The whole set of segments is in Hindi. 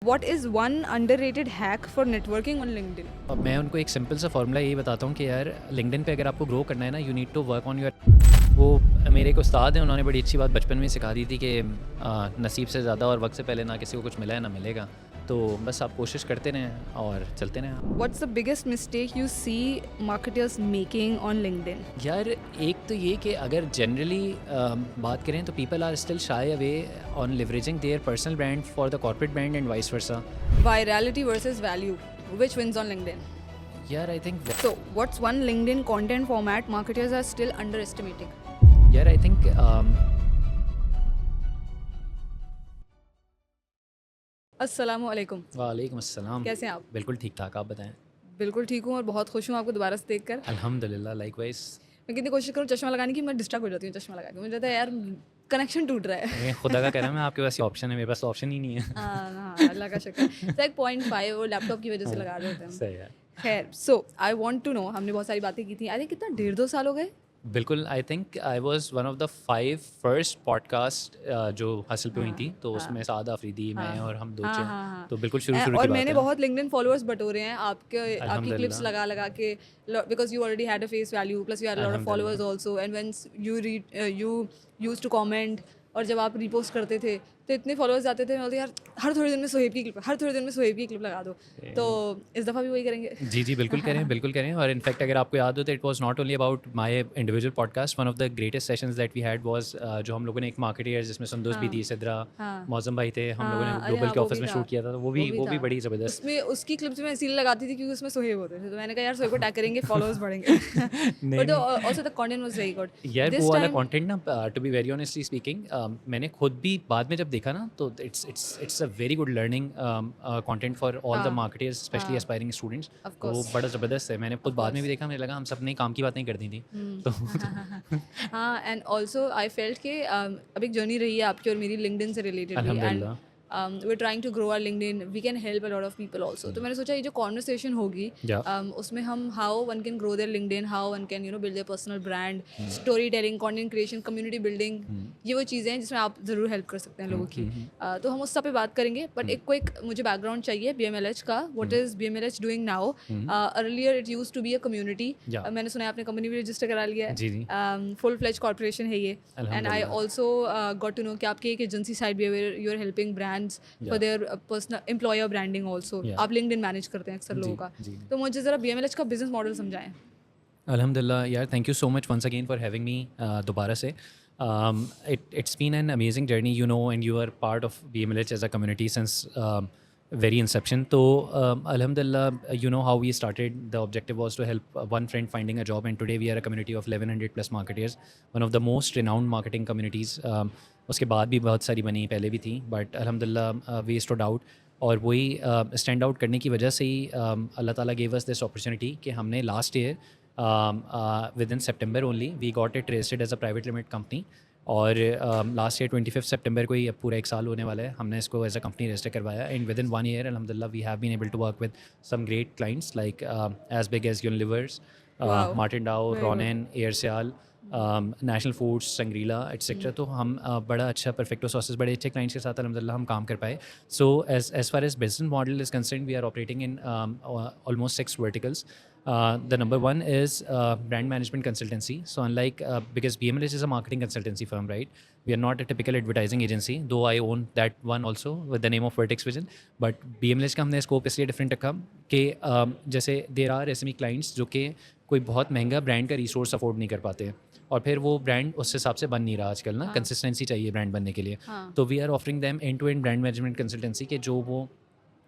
What is one underrated hack for networking on LinkedIn? अब मैं उनको एक सिंपल सा फार्मूला यही बताता हूँ कि यार लिंक्डइन पे अगर आपको ग्रो करना है ना, you need to work on your. वो मेरे एक उस्ताद हैं, उन्होंने बड़ी अच्छी बात बचपन में सिखा दी थी कि नसीब से ज़्यादा और वक्त से पहले ना किसी को कुछ मिला है ना मिलेगा। तो बस आप कोशिश करते रहें और चलते रहें। What's the biggest mistake you see marketers making on LinkedIn? यार एक तो ये कि अगर जनरली बात करें तो people are still shy away on leveraging their personal brand for the corporate brand and vice versa. Virality versus value. Which wins on LinkedIn? यार I think So, what's one LinkedIn content format marketers are still underestimating? यार आई थिंक अस्सलाम वालेकुम। वालेकुम अस्सलाम। कैसे हैं आप? बिल्कुल ठीक ठाक, आप बताएं। बिल्कुल ठीक हूँ और बहुत खुश हूँ आपको दोबारा से देखकर। अल्हम्दुलिल्लाह, लाइकवाइज। मैं कितनी कोशिश करूँ चश्मा लगाने की, मैं डिस्ट्रैक्ट हो जाती हूँ चश्मा लगा के। मुझे लगता है यार कनेक्शन टूट रहा है। मैं खुदा का कह रहा मैं आपके पास ऑप्शन है, मेरे पास ऑप्शन ही नहीं है। हाँ, अल्लाह का शुक्र। तो एक 0.5 वो लैपटॉप की वजह से लगा रहे होते हैं। सही है। खैर, सो आई वांट टू नो, हमने बहुत सारी बातें की थी। आई थिंक कितना 1.5-2 साल हो गए? बिल्कुल, I think I was one of the 5 first podcast जो हासिल पे हुई थी, तो उसमें साद आफरीदी, मैं और हम दो हाँ, चे हाँ, हाँ। तो बिल्कुल शुरू की और बात मैंने है। बहुत लिंक्डइन फॉलोअर्स बटोरे हैं आपकी अल्हम्दुलिल्लाह। क्लिप्स लगा लगा के, because you already had a face value plus you had a lot of अल्हम्दुलिल्लाह। Followers also and when you used to comment, और जब आप रिपोस्ट करते थे तो इतने फॉलोअर्स आते थे, मैं बोलती यार हर थोड़े दिन में सोहेब की क्लिप, हर थोड़े दिन में सोहेब की क्लिप लगा दो। तो इस दफ़ा भी वही करेंगे। जी, बिल्कुल करें, बिल्कुल करें। और इनफैक्ट अगर आपको याद हो तो it was not only about my individual podcast, one of the greatest sessions that we had was जो हम लोगों ने एक मार्केटियर जिसमें संदोष भी थी, सिद्रा, हाँ। मौज़म भाई थे, हम लोगों ने हाँ, अरे ग्लोबल हाँ, के वो ऑफिस भी में था। शूट किया था, तो वो था। भी बड़ी ज़बरदस्त। उसमें उसकी क्लिप्स मैं इसीलिए लगाती थी क्योंकि उसमें सोहेब होते थे, तो मैंने कहा यार सोहेब को टैग करेंगे, फॉलोअर्स बढ़ेंगे। नहीं, बट नहीं। Also the content was very good यार वो दिस वाला टाइम। कंटेंट ना, to be very honestly speaking, मैंने खुद भी बाद में जब देखा ना, तो it's a very good learning content for all the हाँ, मार्केटर्स, स्पेशली हाँ, एस्पायरिंग स्टूडेंट्स। ऑफ तो वो कोर्स, बड़ा ज़बरदस्त है। मैंने ऑफ खुद बाद में भी कोर्स। देखा, मुझे लगा हम सब ने काम की बातें कर दी थी। तो हाँ, एंड ऑल्सो आई फेल्ट कि अब एक जर्नी रही है आपकी और मेरी लिंक्डइन से रिलेटेड भी, एंड अल्हम्दुलिल्लाह। We are trying to grow our LinkedIn, we can help a lot of people also. तो मैंने सोचा ये जो कॉन्वर्सेशन होगी, या उसमें हम how one can grow there LinkedIn, how one can build their personal brand, story telling, content creation, community building, ये वो चीज़ें हैं जिसमें आप ज़रूर हेल्प कर सकते हैं लोगों की। तो हम उस सब पे बात करेंगे, बट एक क्विक मुझे बैकग्राउंड चाहिए BMLH का। What is BMLH doing now? Earlier it used to be a community. या मैंने सुना है आपने कंपनी भी रजिस्टर करा लिया है। जी, जी। फुल फ्लेज कॉर्पोरेशन है ये, एंड आई अल्हम्दुलिल्लाह। ऑल्सो गॉट टू नो कि आपकी एक एजेंसी साइड भी है, you are helping brands for या their personal employer branding also. या आप लिंक्डइन मैनेज करते हैं अक्सर जी, लोगों का। जी। तो मुझे ज़रा BMLH का बिजनेस मॉडल समझाएं। Alhamdulillah, yeah, thank you so much once again for having me दोबारा से. It's been an amazing journey, and you are part of BMLH as a community since very inception. So, Alhamdulillah, you know how we started. The objective was to help one friend finding a job, and today we are a community of 1100 plus marketers, one of the most renowned marketing communities. उसके बाद भी बहुत सारी बनी, पहले भी थी, but Alhamdulillah, we stood out. और वही स्टैंड आउट करने की वजह से ही अल्लाह ताला gave us this opportunity कि हमने last year within September only we got it registered as a private limited company. और लास्ट ईयर 25 सितंबर को ही अब पूरा 1 साल होने वाला है, हमने इसको एज अ कंपनी रजिस्टर करवाया. एंड विद इन 1 ईयर अल्हम्दुलिल्लाह we have been able to work with some great clients like as big as Unilevers, Wow, Martin Dow, very good. Ronen, Aircel, National Foods, Shangrila etcetera. तो हम बड़ा अच्छा परफेक्टो सॉसेस, बड़े अच्छे क्लाइंट्स के साथ अल्हम्दुलिल्लाह हम काम कर पाए. So as far as business model is concern, we are operating in almost 6 verticals. The number one is brand management consultancy. So unlike because BMLH is a marketing consultancy firm, right? We are not a typical advertising agency, though I own that one also with the name of Vertex Vision. But BMLH का हमने स्कोप इसलिए डिफरेंट रखा कि जैसे देर आर SME क्लाइंट्स जो कि कोई बहुत महंगा ब्रांड का रिसोर्स अफोर्ड नहीं कर पाते हैं, और फिर वो ब्रांड उस हिसाब से बन नहीं रहा आजकल ना. कंसिस्टेंसी चाहिए ब्रांड बनने के लिए. तो we are offering them end to end brand management consultancy के जो वो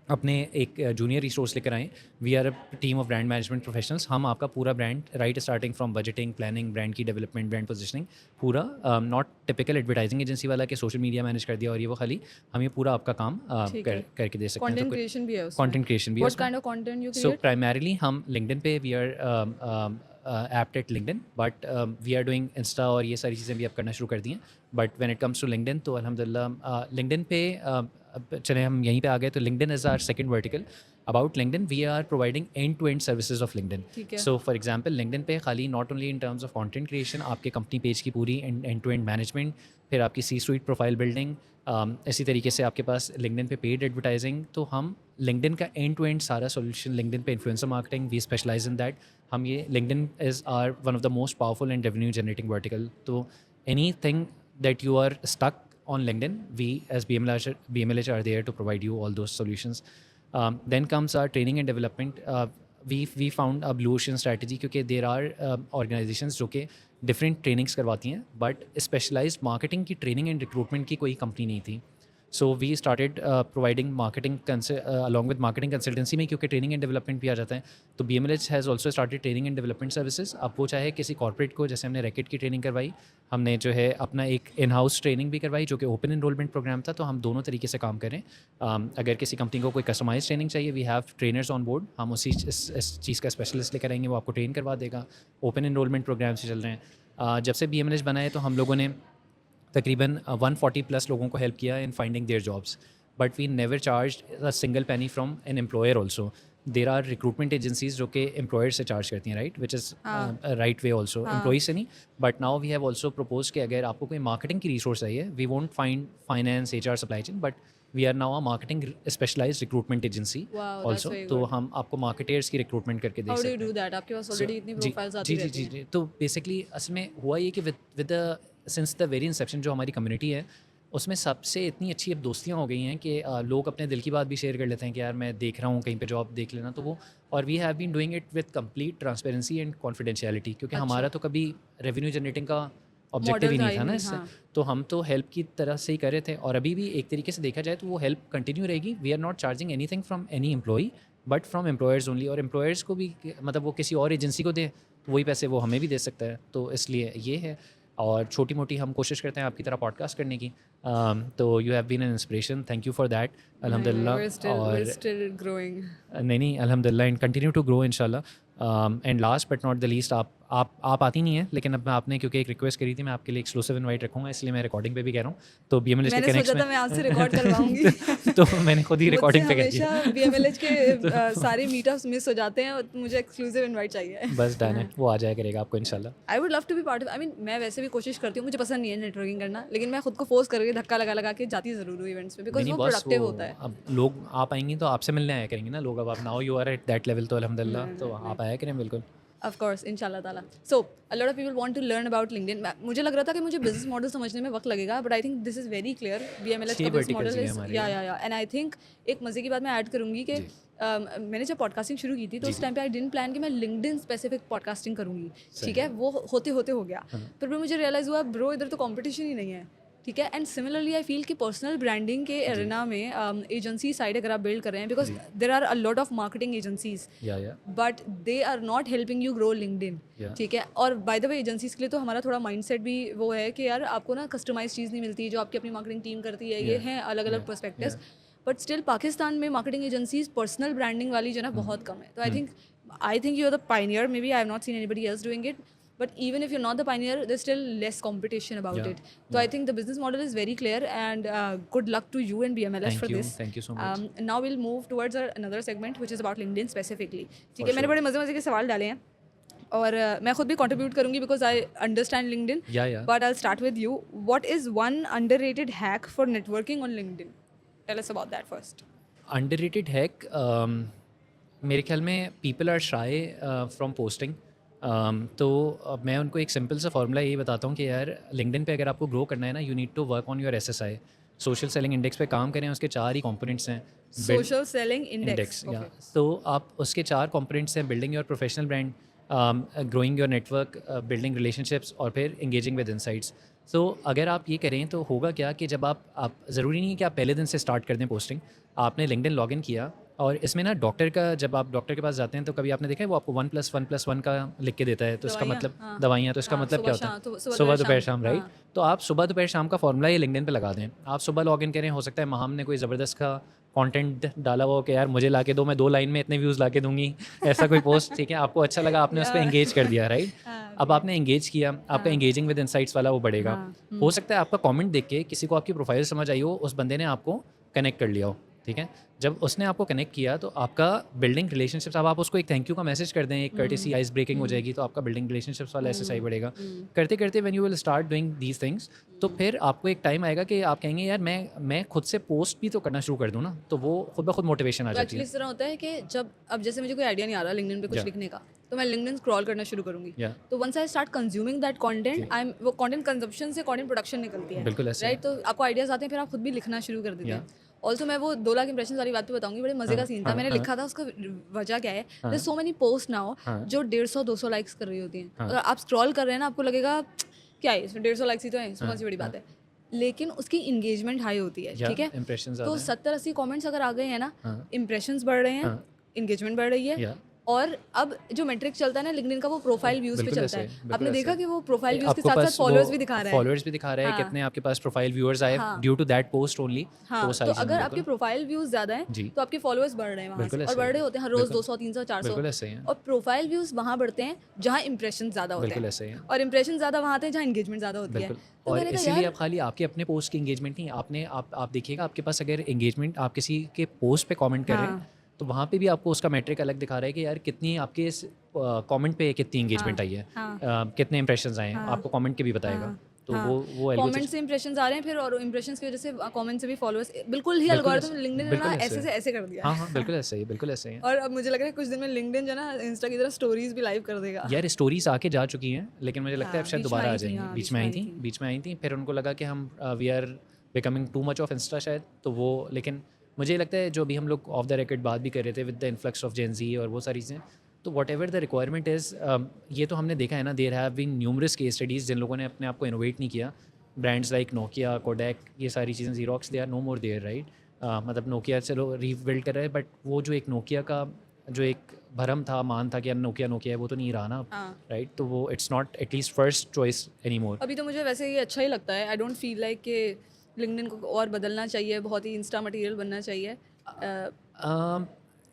अपने एक जूनियर रिसोर्स लेकर आएँ. We are a team of brand management professionals. हम आपका पूरा brand right starting from budgeting, planning, brand की डेवलपमेंट, ब्रांड पोजिशनिंग, पूरा नॉट टिपिकल एडवर्टाइजिंग एजेंसी वाला कि सोशल मीडिया मैनेज कर दिया और ये वो, खाली हम ये पूरा आपका काम ठीक है। करके दे सकते हैं. कंटेंट तो क्रिएशन भी है उसमें। कंटेंट क्रिएशन भी है व्हाट उसमें. Kind of content you so create? Primarily हम लिंक्डइन पे we are apt at LinkedIn, but we are doing Insta और ये सारी चीज़ें भी अब करना शुरू कर दी हैं. But when it comes to LinkedIn तो अल्हम्दुलिल्लाह लिंक्डइन पे अब चले हम यहीं पे आ गए तो LinkedIn is our second vertical. About LinkedIn we are providing end to end services of LinkedIn. ठीक है. सो फॉर एग्जांपल लिंक्डइन पे खाली not only in terms of content creation, आपके कंपनी पेज की पूरी एंड टू एंड मैनेजमेंट, फिर आपकी सी स्वीट प्रोफाइल बिल्डिंग, इसी तरीके से आपके पास लिंक्डइन पे पेड एडवर्टाइजिंग. तो हम लिंक्डइन का एंड टू एंड सारा सोल्यूशन, लिंक्डइन पे influencer marketing, we specialize in that. हम ये LinkedIn is our one of the most powerful and revenue generating vertical. तो anything that you are stuck on LinkedIn, we as BMLH are there to provide you all those solutions. Then comes our training and development. We found a blue ocean strategy क्योंकि there are organizations जो कि different trainings करवाती हैं, but specialized marketing की training and recruitment की कोई company नहीं थी. So we started providing marketing along with marketing consultancy में, क्योंकि training and development भी आ जाता है. तो BMLH has also started training and development services. अब वो चाहे किसी corporate को, जैसे हमने रैकेट की ट्रेनिंग करवाई, हमने जो है अपना एक इन हाउस ट्रेनिंग भी करवाई जो कि ओपन एनरोलमेंट प्रोग्राम था. तो हम दोनों तरीके से काम करें. अगर किसी कंपनी को कोई कस्टमाइज ट्रेनिंग चाहिए, we have trainers on board. हम उसी इस चीज़ का स्पेशलिस्ट लेकर आएंगे, वो आपको ट्रेन करवा देगा. ओपन एनरोलमेंट प्रोग्राम से चल रहे हैं. जब से BMLH बना है तो हम लोगों ने तकरीबन 140 प्लस लोगों को हेल्प किया in finding their jobs. But we never charge a single penny from an employer also. There are recruitment agencies जो कि एम्प्लॉयर से चार्ज करती हैं, right, which is right way also. Employee से नहीं, but now we have also propose कि अगर आपको कोई मार्केटिंग की रिसोर्स चाहिए, we won't find finance, HR, supply chain, but we are now a marketing specialized recruitment agency also. तो हम आपको मार्केटर्स की रिक्रूटमेंट करके दे सकते हैं. How do you do that? आपके पास ऑलरेडी इतनी प्रोफाइल्स आती रहती हैं. जी. तो बेसिकली असल में हुआ ये कि with the sins the very Inception जो हमारी कम्युनिटी है, उसमें सबसे इतनी अच्छी अब दोस्तियाँ हो गई हैं कि लोग अपने दिल की बात भी शेयर कर लेते हैं कि यार मैं देख रहा हूँ कहीं पे जॉब देख लेना. तो वो, और we have been doing it with complete transparency and confidentiality, क्योंकि हमारा तो कभी रेवेन्यू जनरेटिंग का ऑब्जेक्टिव ही नहीं था ना इससे. तो हम तो हेल्प की तरह से ही कर रहे थे, और अभी भी एक तरीके से देखा जाए तो वो हेल्प कंटिन्यू रहेगी. We are not charging anything from any employee but from employers only. और एम्प्लॉयर्स को भी मतलब वो किसी और एजेंसी को दे तो वही पैसे वो हमें भी दे सकता है. तो इसलिए ये है. और छोटी मोटी हम कोशिश करते हैं आपकी तरह पॉडकास्ट करने की. तो you have been an inspiration, thank you for that. अल्हम्दुलिल्लाह. और नहीं अल्हम्दुलिल्लाह, एंड कंटिन्यू टू ग्रो इंशाल्लाह. And last but not the least, आप आती नहीं है, लेकिन अब आपने क्योंकि एक रिक्वेस्ट करी थी, मैं आपके लिए एक्सक्लूसिव इनवाइट रखूँगा, इसलिए मैं रिकॉर्डिंग पे भी कह रहा हूँ. तो BMLH के कनेक्शन में मैं आपसे रिकॉर्ड करवाऊंगी. तो मैंने खुद ही रिकॉर्डिंग पे कह दिया. BMLH के सारे मीटअप्स मिस हो जाते हैं, मुझे एक्सक्लूसिव इनवाइट चाहिए. बस डन है, वो आ जाया करेगा आपको इंशाल्लाह. I would love to be part of. I mean मैं वैसे भी कोशिश करती हूँ, मुझे पसंद नहीं है नेटवर्किंग करना, लेकिन मैं खुद को फोर्स करके धक्का लगा के जाती ज़रूर हूँ इवेंट्स पे, बिकॉज वो प्रोडक्टिव होता है. अब लोग आप आएंगी तो आपसे मिलने आया करेंगे ना लोग. अब आप now you are at that level, तो अल्हम्दुलिल्लाह, तो आप आया करें बिल्कुल. Of course, इंशाल्लाह ताला. So a lot of people want to learn about LinkedIn. मुझे लग रहा था कि मुझे बिजनेस मॉडल समझने में वक्त लगेगा, but I think this is very clear. BMLH का बिजनेस मॉडल इज या एंड आई थिंक एक मज़े की बात मैं ऐड करूँगी कि मैंने जब पॉडकास्टिंग शुरू की थी तो उस टाइम पे आई डिडंट प्लान कि मैं लिंक्डइन स्पेसिफिक पॉडकास्टिंग करूँगी. ठीक है, वो होते हो गया. फिर मुझे रियलाइज़ हुआ ब्रो इधर तो कॉम्पिटिशन ही नहीं है. ठीक है. एंड सिमिलरली आई फील कि पर्सनल ब्रांडिंग के एरिना में एजेंसी साइड अगर आप बिल्ड कर रहे हैं, because there are a lot of marketing agencies but they are not helping you grow LinkedIn. ठीक है. और बाय द वे एजेंसीज के लिए तो हमारा थोड़ा माइंडसेट भी वो है कि यार आपको ना कस्टमाइज चीज़ नहीं मिलती जो आपकी अपनी मार्केटिंग टीम करती है. ये हैं अलग अलग पर्सपेक्टिव्स, बट स्टिल पाकिस्तान में मार्केटिंग एजेंसीज पर्सनल ब्रांडिंग वाली जो ना बहुत कम है. तो I think you are the pioneer. Maybe I have not seen anybody else doing it. But even if you're not the pioneer, there's still less competition about it. So I think the business model is very clear, and good luck to you and BMLH for this. Thank you so much. Now we'll move towards another segment which is about LinkedIn specifically. ठीक है, मैंने बड़े मज़े के सवाल डाले हैं और मैं खुद भी contribute करूँगी because I understand LinkedIn. Yeah. But I'll start with you. What is one underrated hack for networking on LinkedIn? Tell us about that first. Underrated hack, मेरे ख्याल में people are shy from posting. तो अब मैं उनको एक सिंपल सा फार्मूला यही बताता हूँ कि यार लिंक्डइन पे अगर आपको ग्रो करना है ना, you need to work on your SSI, social selling index पे काम करें. उसके 4 ही कंपोनेंट्स हैं. Social selling index. तो आप उसके 4 कंपोनेंट्स हैं: building your professional brand, growing your network, building relationships, और फिर एंगेजिंग विद इनसाइट्स. तो अगर आप ये करें तो होगा क्या कि जब आप ज़रूरी नहीं है कि आप पहले दिन से स्टार्ट कर दें पोस्टिंग. आपने लिंक्डइन लॉगिन किया, और इसमें ना डॉक्टर का, जब आप डॉक्टर के पास जाते हैं तो कभी आपने देखा है वो आपको 1+1+1 का लिख के देता है. तो इसका मतलब दवाइयाँ, तो इसका मतलब क्या होता है? सुबह दोपहर शाम, राइट. तो आप सुबह दोपहर शाम का फॉर्मूला ये लिंक्डइन पे लगा दें. आप सुबह लॉगिन करें, हो सकता है महाम ने कोई ज़बरदस्त का कंटेंट डाला हुआ कि यार मुझे ला के दो, मैं 2 लाइन में इतने व्यूज़ ला के दूंगी, ऐसा कोई पोस्ट. ठीक है, आपको अच्छा लगा, आपने उस पर एंगेज कर दिया, राइट. अब आपने एंगेज किया, आपका एंगेजिंग विद इनसाइट्स वाला वो बढ़ेगा. हो सकता है आपका कमेंट देख के किसी को आपकी प्रोफाइल समझ आई हो, उस बंदे ने आपको कनेक्ट कर लिया हो, ठीक है। जब उसने आपको कनेक्ट किया तो आपका बिल्डिंग रिलेशनशिप्स, अब आप उसको एक थैंक यू का मैसेज कर दें, एक कर्टेसी आइस ब्रेकिंग हो जाएगी, तो आपका बिल्डिंग रिलेशनशिप्स वाला एसएसआई बढ़ेगा। करते करते when you will start doing these things, तो फिर आपको एक टाइम आएगा कि आप कहेंगे यार मैं खुद से पोस्ट भी तो करना शुरू कर दूँ ना, तो वो खुद ब खुद मोटिवेशन आ जाती एक्चुअली है। इस तरह होता है कि जब अब जैसे मुझे कोई आइडिया नहीं आ रहा लिंक्डइन पे कुछ Yeah. लिखने का, तो मैं लिंक्डइन स्क्रॉल करना शुरू करूंगी। या तो once I start consuming that content, I am वो कंटेंट कंजप्शन से कंटेंट प्रोडक्शन निकलती है, बिल्कुल ऐसे राइट। तो आपको आइडियाज आते हैं, फिर आप खुद भी लिखना शुरू कर देते हैं। ऑल्सो मैं वो 2 लाख इंप्रेशन वाली बात पे बताऊंगी, बड़े मजे का सीन था। मैंने लिखा था, उसका वजह क्या है, there so many post now जो 150-200 लाइक्स कर रही होती हैं। अगर आप स्क्रॉल कर रहे हैं ना, आपको लगेगा क्या है इसमें, 150 लाइक्स ही तो है, इसमें कौन सी बड़ी बात है। लेकिन उसकी इंगेजमेंट हाई होती है, ठीक है। इंप्रेशंस तो 70-80 कमेंट्स अगर आ गए हैं ना, इंप्रेशंस बढ़ रहे हैं, इंगेजमेंट बढ़ रही है। और अब जो मेट्रिक चलता है ना लिंक्डइन का, वो प्रोफाइल व्यूज पे चलता है। आपने देखा कि वो प्रोफाइल व्यूज के साथ साथ फॉलोअर्स भी दिखा रहा है। फॉलोअर्स भी दिखा रहा है, कितने आपके पास प्रोफाइल व्यूअर्स आए due to that post only. हाँ, तो अगर आपके प्रोफाइल व्यूज ज्यादा हैं तो आपके फॉलोअर्स बढ़ रहे हैं वहाँ से, और बढ़ रहे होते हैं हर रोज 200, 300, 400। और प्रोफाइल व्यूज वहाँ बढ़ते हैं जहाँ इंप्रेशन ज्यादा होते हैं, और इंप्रेशन ज्यादा वहाँ आते हैं जहाँ इंगेजमेंट ज्यादा होती है। और इसीलिए आप खाली आपके अपने पोस्ट की इंगेजमेंट नहीं, आपने आप देखिएगा आपके पास अगर इंगेजमेंट, आप किसी के पोस्ट पे कमेंट कर रहे हैं तो वहाँ पे भी आपको उसका मैट्रिक अलग दिखा रहा है कि यार कितनी आपके इस कमेंट पे कितनी इंगेजमेंट आई है, कितने इंप्रेशंस आए हैं, आपको कमेंट के भी बताएगा। तो वो कमेंट से इंप्रेशंस आ रहे हैं फिर, और इंप्रेशंस की वजह से कमेंट से भी फॉलोअर्स, बिल्कुल ही एल्गोरिथम लिंक्डइन ने ना ऐसे से ऐसे कर दिया। हाँ, बिल्कुल ऐसे ही, बिल्कुल ऐसे ही। और अब मुझे लग रहा है कुछ दिन में लिंक्डइन जो ना इंस्टा की तरह स्टोरीज भी लाइव कर देगा। यार स्टोरीज आके जा चुकी हैं, लेकिन मुझे लगता है अब शायद दोबारा आ जाएंगी। बीच में आई थी, फिर उनको लगा कि हम we are becoming too much of Insta शायद, तो वो, लेकिन मुझे लगता है जो अभी हम लोग ऑफ द रिकॉर्ड बात भी कर रहे थे with the influx of Gen Z और वो सारी चीज़ें, तो whatever the requirement is, ये तो हमने देखा है ना, there have been numerous case studies जिन लोगों ने अपने आप को इनोवेट नहीं किया। ब्रांड्स लाइक नोकिया, कोडैक, ये सारी चीज़ें, Xerox, they are no more there, right. मतलब नोकिया चलो रीबिल्ड कर रहा है, बट वो जो एक नोकिया का जो एक भरम था, मान था कि अब नोकिया है, वो तो नहीं रहा ना, राइट। तो वो it's not at least first choice any more. अभी तो मुझे वैसे ये अच्छा ही लगता है। आई डोंट फील लाइक कि लिंक्डइन को और बदलना चाहिए, बहुत ही इंस्टा मटेरियल बनना चाहिए।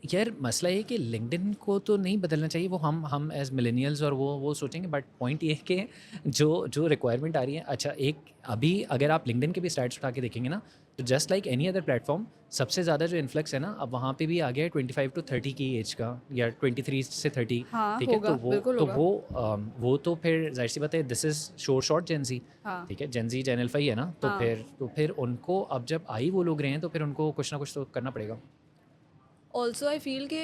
यार मसला ये कि लिंक्डइन को तो नहीं बदलना चाहिए, वो हम एज मिलेनियल्स और वो सोचेंगे, बट पॉइंट ये है कि जो रिक्वायरमेंट आ रही है, अच्छा एक अभी अगर आप लिंक्डइन के भी स्टैट्स उठा के देखेंगे ना, तो just like any other platform, सबसे ज़्यादा जो इन्फ्लक्स है ना अब वहाँ पे भी आ गया है 25 to 30 की एज का, या 23 से 30, ठीक है। वो तो फिर जाहिर सी बात है, दिस इज़ शॉर्ट जेन ज़ी, ठीक है, जेन ज़ी जेन अल्फा ही है ना, तो फिर उनको अब जब आई वो लोग रहे हैं, तो फिर उनको कुछ ना कुछ तो करना पड़ेगा। ऑल्सो आई फील कि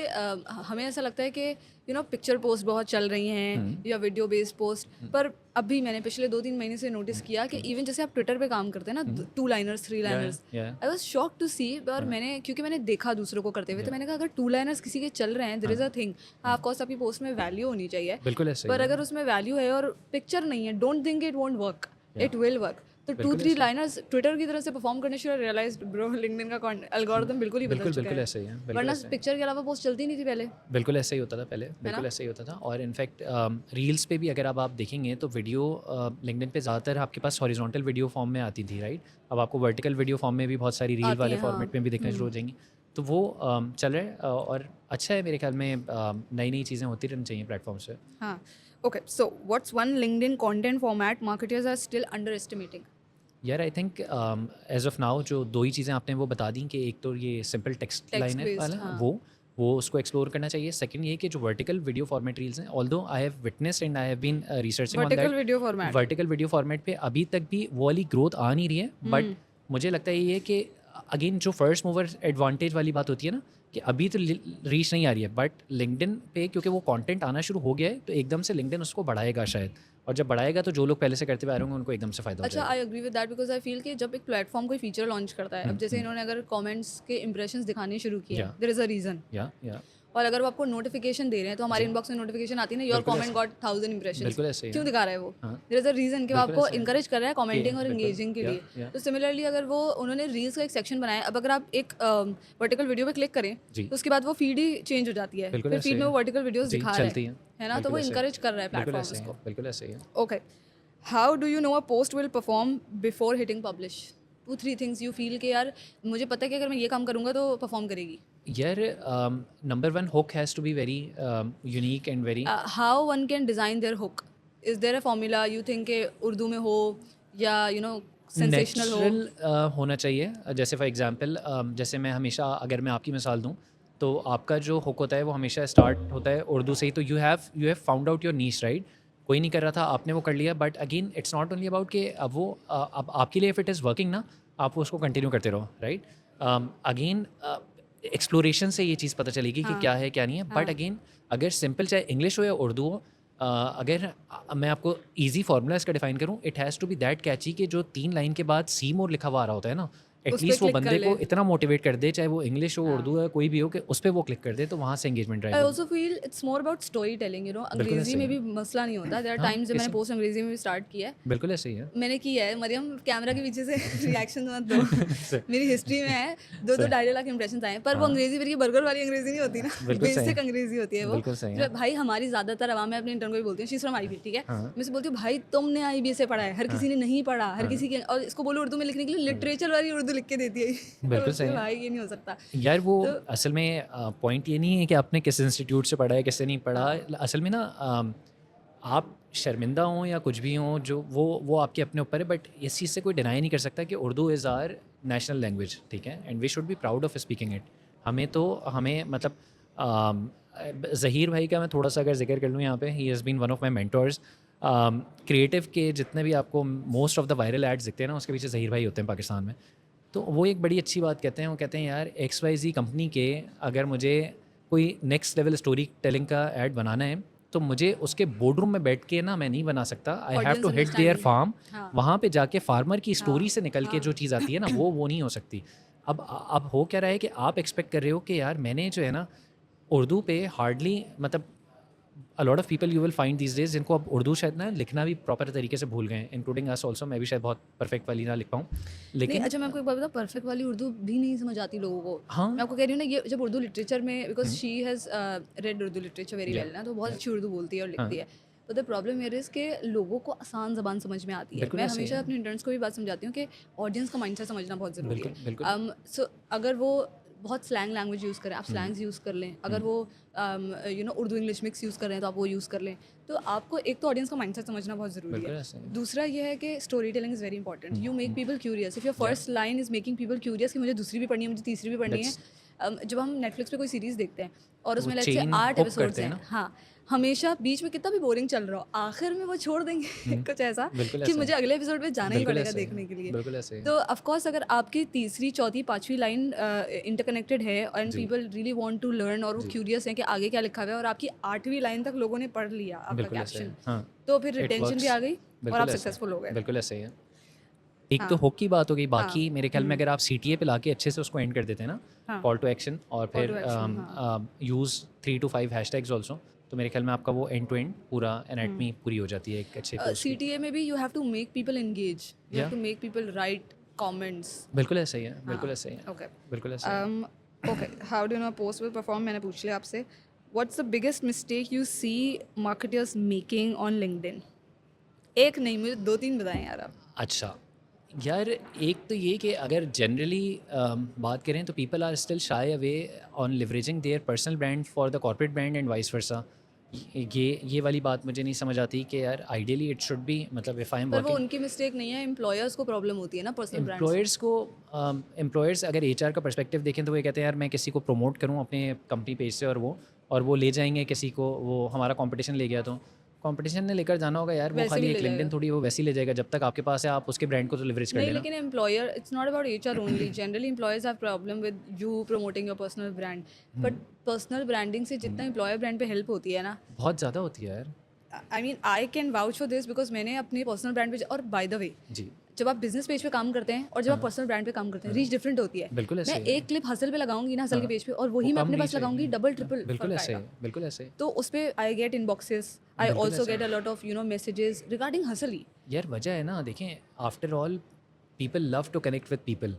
हमें ऐसा लगता है कि पिक्चर पोस्ट बहुत चल रही हैं या वीडियो बेस्ड पोस्ट, पर अभी मैंने पिछले 2-3 महीने से नोटिस किया कि इवन जैसे आप ट्विटर पे काम करते हैं ना, 2 liners 3 liners, I was shocked to see. और क्योंकि मैंने देखा दूसरों को करते हुए, तो मैंने कहा अगर 2 लाइनर्स किसी के चल रहे हैं, there is a thing, of course आपकी पोस्ट में वैल्यू होनी चाहिए, बिल्कुल ऐसे, पर अगर उसमें वैल्यू है और पिक्चर नहीं है, don't think it won't work, it will work. तो 2-3 लाइनर्स ट्विटर की तरह से परफॉर्म करने शुरू, रियलाइज्ड ब्रो लिंक्डइन का एल्गोरिथम बिल्कुल ही बदल चुका है। ऐसे ही है, वरना पिक्चर के अलावा पोस्ट चलती नहीं थी पहले। बिल्कुल ऐसे ही होता था पहले, बिल्कुल ऐसे ही होता था। और इनफैक्ट रील्स पे भी अगर आप देखेंगे तो वीडियो लिंक्डइन पे ज़्यादातर आपके पास हॉरिजॉन्टल वीडियो फॉर्म में आती थी, राइट। अब आपको वर्टिकल वीडियो फॉर्म में भी बहुत सारी रील वाले फॉर्मेट में भी दिखना शुरू हो जाएंगी, तो वो चल रहा है और अच्छा है। मेरे ख्याल में नई नई चीज़ें होती रहनी चाहिए प्लेटफॉर्म्स पे। हाँ, okay, so what's one LinkedIn content format marketers are still underestimating? यार I think as of now जो 2 ही चीज़ें आपने वो बता दी कि एक तो ये सिंपल टेक्स्ट लाइनर वाला, वो उसको एक्सप्लोर करना चाहिए। सेकंड ये कि जो वर्टिकल वीडियो फॉर्मेट रील्स हैं, although I have witnessed and I have been researching on that, vertical video format पे अभी तक भी वो वाली ग्रोथ आ नहीं रही है। बट मुझे लगता है ये कि अगेन जो फर्स्ट मूवर एडवांटेज वाली बात होती है ना, कि अभी तो रीच नहीं आ रही है, बट लिंक्डइन पे क्योंकि वो कंटेंट आना शुरू हो गया है, तो एकदम से लिंक्डइन उसको बढ़ाएगा शायद, और जब बढ़ाएगा तो जो लोग पहले से करते हुए आ रहे होंगे उनको एकदम से फायदा हो जाएगा। अच्छा, I agree with that, because I feel कि जब एक प्लेटफॉर्म कोई फीचर लॉन्च करता है, अब जैसे इन्होंने अगर कमेंट्स के इंप्रेशंस दिखाने शुरू किए, देयर इज अ रीजन। और अगर वो आपको नोटिफिकेशन दे रहे हैं, तो हमारे इनबॉक्स में नोटिफिकेशन आती है ना, योर कमेंट गॉट 1000 इंप्रेशंस, क्यों दिखा रहा है वो? देयर इज अ रीजन कि वो आपको इंकरेज कर रहा है कमेंटिंग और एंगेजिंग के लिए। तो सिमिलरली अगर वो उन्होंने रील्स का एक सेक्शन बनाया, अब अगर आप एक वर्टिकल वीडियो पे क्लिक करें तो उसके बाद वो फीड ही चेंज हो जाती है, फिर फीड में वो वर्टिकल वीडियोस दिखा रहे हैं, है ना, तो वो इंकरेज कर रहा है प्लेटफॉर्म्स को। बिल्कुल ऐसे ही है। Okay, how do you know a post will perform before hitting publish? 2-3 things you feel कि यार मुझे पता है कि अगर मैं ये काम करूँगा तो परफॉर्म करेगी। यार number 1 hook has to be very unique and very how one can design their hook? Is there a formula you think कि उर्दू में हो या सेंसेशनल हो? नेचुरल होना चाहिए। जैसे फॉर एग्जांपल जैसे मैं हमेशा अगर मैं आपकी मिसाल दूं तो आपका जो हुक होता है वो हमेशा स्टार्ट होता है उर्दू से ही। तो you have found out your niche, right? कोई नहीं कर रहा था, आपने वो कर लिया। But again it's not only about कि अब वो अब आपके लिए इफ इट इज़ वर्किंग ना, आप उसको कंटिन्यू करते रहो, राइट? अगेन एक्सप्लोरेशन से ये चीज़ पता चलेगी कि हाँ, क्या है क्या नहीं है। बट हाँ। अगेन अगर सिंपल चाहे इंग्लिश हो या उर्दू हो, अगर मैं आपको ईजी फार्मूला इसका डिफाइन करूँ, it has to be that catchy कि जो 3 लाइन के बाद सी मोर लिखा हुआ आ रहा होता है ना, उस पे एटलीस्ट वो क्लिक कर बंदे ले। को इतना मोटिवेट कर दे, चाहे वो इंग्लिश हो हाँ। उर्दू है कोई भी हो, कि उस पे वो क्लिक कर दे, तो वहाँ से एंगेजमेंट आई ड्राइव होगी। Also feel it's more about story telling, बिल्कुल अंग्रेजी ऐसे में ही भी है। मसला नहीं होता। देयर आर हाँ, टाइम्स जब मैंने किसी पोस्ट अंग्रेजी में भी स्टार्ट किया है। बिल्कुल ऐसे ही है। मैंने किया है, मरियम कैमरा के पीछे से रिएक्शन मत दो। सही मेरी हिस्ट्री में है 2-2 सही। 2.5 लाख इंप्रेशंस आए हैं, पर वो हाँ, अंग्रेजी मेरी बर्गर वाली अंग्रेजी नहीं होती ना, बिल्कुल सही बेसिक है। अंग्रेजी होती है वो। बिल्कुल सही जो है। भाई हमारी ज़्यादातर आवाम, मैं अपने इंटर्न को भी बोलती हूँ, शी इज़ फ्रॉम आईबी, ठीक है? हाँ, मैं से बोलती हूँ भाई तुमने आईबी से पढ़ा है, हर हाँ, किसी ने नहीं पढ़ा, हर हाँ, किसी के, और इसको बोलो उर्दू में लिखने के लिए लिटरेचर वाली उर्दू लिख के देती है। मैं बिल्कुल बोलती सही हूँ है। भाई ये नहीं हो सकता। यार वो तो असल में पॉइंट ये नहीं है कि आपने किस इंस्टीट्यूट से पढ़ा है, किससे नहीं पढ़ा। हाँ, असल में ना आप शर्मिंदा हों या कुछ भी हों, जो वो आपके अपने ऊपर है। बट इस चीज़ से कोई डिनाई नहीं कर सकता कि Urdu is our national language, ठीक है? And we should be proud of speaking it. हमें मतलब ज़हीर भाई का मैं थोड़ा सा अगर जिक्र कर लूँ यहाँ पे, he has been one of my mentors. Creative के जितने भी आपको most of the viral ads दिखते हैं ना, उसके पीछे ज़हीर भाई होते हैं पाकिस्तान में। तो वो एक बड़ी अच्छी बात कहते हैं। वो कहते हैं यार XYZ कंपनी के अगर मुझे कोई नेक्स्ट लेवल स्टोरी टेलिंग का ऐड बनाना है, तो मुझे उसके बोर्ड रूम में बैठ के ना मैं नहीं बना सकता। I have audience to hit their understanding. फार्म, हाँ, वहाँ पे जाके फार्मर की स्टोरी हाँ, से निकल के हाँ। जो चीज़ आती है ना, वो नहीं हो सकती। अब हो क्या रहा है कि आप एक्सपेक्ट कर रहे हो कि यार मैंने जो है ना उर्दू पे हार्डली मतलब अ lot of people you will find these days जिनको अब उर्दू शायद ना लिखना भी प्रॉपर तरीके से भूल गए हैं, इंक्लूडिंग अस ऑल्सो। मैं भी शायद बहुत परफेक्ट वाली ना लिख पाऊँ, नहीं, लेकिन अच्छा मैं आपको एक बात बताऊँ, परफेक्ट वाली उर्दू भी नहीं समझ आती लोगों को। हाँ। मैं आपको कह रही हूँ ना, ये जब उर्दू लिटरेचर में, because she has red Urdu literature very या वेल ना, तो बहुत अच्छी उर्दू बोलती है और हाँ, लिखती है। तो द प्रॉब्लम ये इज़ कि लोगों को आसान ज़बान समझ में आती है। बिल्कुल मैं ऐसे ही हमेशा है। अपने इंटर्न्स को भी बात समझाती हूँ कि ऑडियंस का माइंडसेट समझना बहुत ज़रूरी बिल्कुल, बिल्कुल। है। सो अगर वो बहुत स्लैंग लैंग्वेज यूज़ करें, आप हुँ, स्लैंग्स यूज़ कर लें। अगर हुँ, वो उर्दू इंग्लिश मिक्स यूज़ कर रहे हैं तो आप वो यूज़ कर लें। तो आपको एक तो ऑडियंस का माइंडसेट समझना बहुत ज़रूरी बिल्कुल है। ऐसे ही है। दूसरा ये है कि story telling is very important. You make people curious. If your या first line is making people curious कि मुझे दूसरी भी पढ़नी है, मुझे तीसरी भी पढ़नी है। दैट्स जब हम नेटफ्लिक्स पे कोई सीरीज़ देखते हैं और तो वो उसमें let's say chain 8 hook episodes करते हैं हैं, ना। हाँ, हमेशा बीच में कितना भी बोरिंग चल रहा हो, आखिर में वो छोड़ देंगे हुँ, कुछ ऐसा बिल्कुल कि ऐसा है। मुझे अगले एपिसोड में जाना ही बिल्कुल पड़ेगा ऐसे ही देखने है। के लिए। बिल्कुल ऐसे ही तो है। ऑफ कोर्स अगर आपकी तीसरी, चौथी, पाँचवीं लाइन इंटरकनेक्टेड है एंड जी, people really want to learn, और वो जी, क्यूरियस हैं कि आगे क्या लिखा हुआ है, और आपकी 8वीं लाइन तक लोगों ने पढ़ लिया आपका बिल्कुल ऐसे है। कैप्शन, हाँ, तो फिर इट रिटेंशन भी वर्क्स। आ गई और आप बिल्कुल ऐसे है। सक्सेसफुल हो गए। बिल्कुल ऐसे ही है। एक तो हाँ, हुक की बात हो गई, हाँ, बाकी मेरे ख्याल में अगर आप CTA पे लाके अच्छे से उसको एंड कर देते हैं ना, हाँ, कॉल टू एक्शन, और कॉल फिर टू एक्शन, हाँ। यूज़ 3 to 5 हैशटैग्स ऑल्सो, तो मेरे ख्याल में आपका वो एंड टू एंड पूरा एनाटमी पूरी हो जाती है एक अच्छे पोस्ट की। CTA में भी you have to make people engage, you have या to make people write comments. बिल्कुल ऐसे ही है। हाँ, बिल्कुल ऐसे ही है। ओके। बिल्कुल ऐसे ही है। Okay, how do know post will perform, मैंने पूछ लिया आपसे। What's the biggest mistake you see marketers making on LinkedIn? एक नहीं, मुझे 2-3 बताएं यार आप। अच्छा, यार एक तो ये कि अगर जनरली बात करें तो people are still shy away on leveraging their personal brand for the corporate brand and vice versa. ये वाली बात मुझे नहीं समझ आती कि यार आइडियली इट शुड बी, मतलब इफ़ आई एम पर वो वर्किंग उनकी मिस्टेक नहीं है, एम्प्लॉयर्स को प्रॉब्लम होती है ना पर्सनल ब्रांड से। एम्प्लॉयर्स अगर HR का पर्सपेक्टिव देखें तो वो कहते हैं यार मैं किसी को प्रमोट करूँ अपने कंपनी पेज से, और वो ले जाएंगे किसी को, वो हमारा कंपटीशन ले गया, तो कंपटीशन ने लेकर जाना होगा यार, वो वैसे खाली भी एक ले लिंक्डइन जाएगा। थोड़ी वो वैसे ही ले जाएगा। जब तक आपके पास है आप उसके ब्रांड को तो लिवरेज कर नहीं, लेना। लेकिन employer, it's not about HR only, generally employers have problem with you promoting your personal brand, but personal branding से जितना एम्प्लॉयर ब्रांड पे हेल्प होती है ना, बहुत ज़्यादा होती है यार। I mean I can vouch for this because मैंने अपने पर्सनल ब्रांड पे, और बाय द वे जी, जब आप बिजनेस पेज पे काम करते हैं और जब आप पर्सनल ब्रांड पे काम करते हैं, रीच डिफरेंट होती है। बिल्कुल ऐसे मैं ही है। एक क्लिप हसल पे लगाऊंगी ना, हसल के हाँ, पेज पे, और वही वो मैं कम अपने पास रीच है। लगाऊंगी, डबल ट्रिपल बिल्कुल फर्क ऐसे ही आएगा। है। बिल्कुल ऐसे ही। तो उस पे आई गेट इनबॉक्सेस, आई बिल्कुल ऑल्सो ऐसे गेट ही। A lot of messages regarding hustle ही। यार वजह है ना, देखें after all people love to connect with people.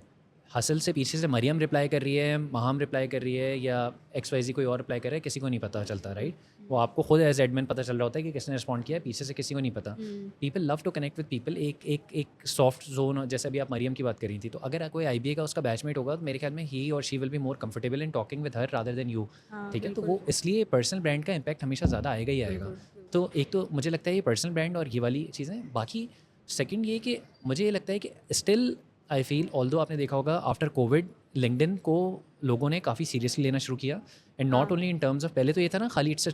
Hustle से पीछे से मरियम रिप्लाई कर रही है, महाम रिप्लाई कर रही है, या XYZ कोई और रिप्लाई कर रहा है, किसी को नहीं पता चलता, राइट? वो आपको खुद एज एडमिन पता चल रहा होता है कि किसने रिस्पॉन्ड किया है, पीछे से किसी को नहीं पता। People love to connect with people. एक सॉफ्ट जोन, जैसे अभी आप मरियम की बात कर रही थी, तो अगर कोई IBA का उसका बैचमेट होगा तो मेरे ख्याल में ही और she will be more comfortable in talking with her rather than you, हाँ, ठीक है? तो बिल्कुल। वो इसलिए पर्सनल ब्रांड का इम्पैक्ट हमेशा ज़्यादा आएगा ही आएगा। बिल्कुल, तो एक तो मुझे लगता है ये पर्सनल ब्रांड और ये वाली चीज़ें। बाकी सेकंड ये कि मुझे ये लगता है कि स्टिल आई फील ऑल्दो आपने देखा होगा आफ्टर कोविड लिंक्डइन को लोगों ने काफ़ी सीरियसली लेना शुरू किया and not only in terms of पहले तो ये था ना खाली it's a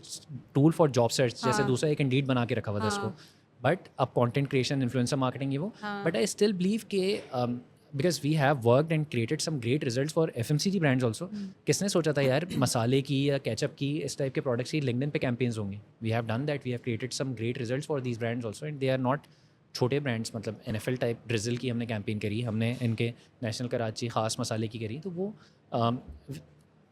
tool for job search जैसे हाँ। दूसरा एक इंडीड बना के रखा हुआ था उसको बट अब कंटेंट क्रिएशन इन्फ्लुएंसर मार्केटिंग ये वो हाँ। बट आई स्टिल बिलीव के because we have worked and created some great result for FMCG brands also किसने सोचा था यार मसाले की या केचप की इस टाइप के प्रोडक्ट्स की लिंक्डइन पे कैंपेन्स होंगे we have done that we have created some great results for these brands also and they are not छोटे ब्रांड्स मतलब NFL टाइप ड्रिजल की हमने कैंपेन करी हमने इनके नेशनल कराची ख़ास मसाले की करी तो वो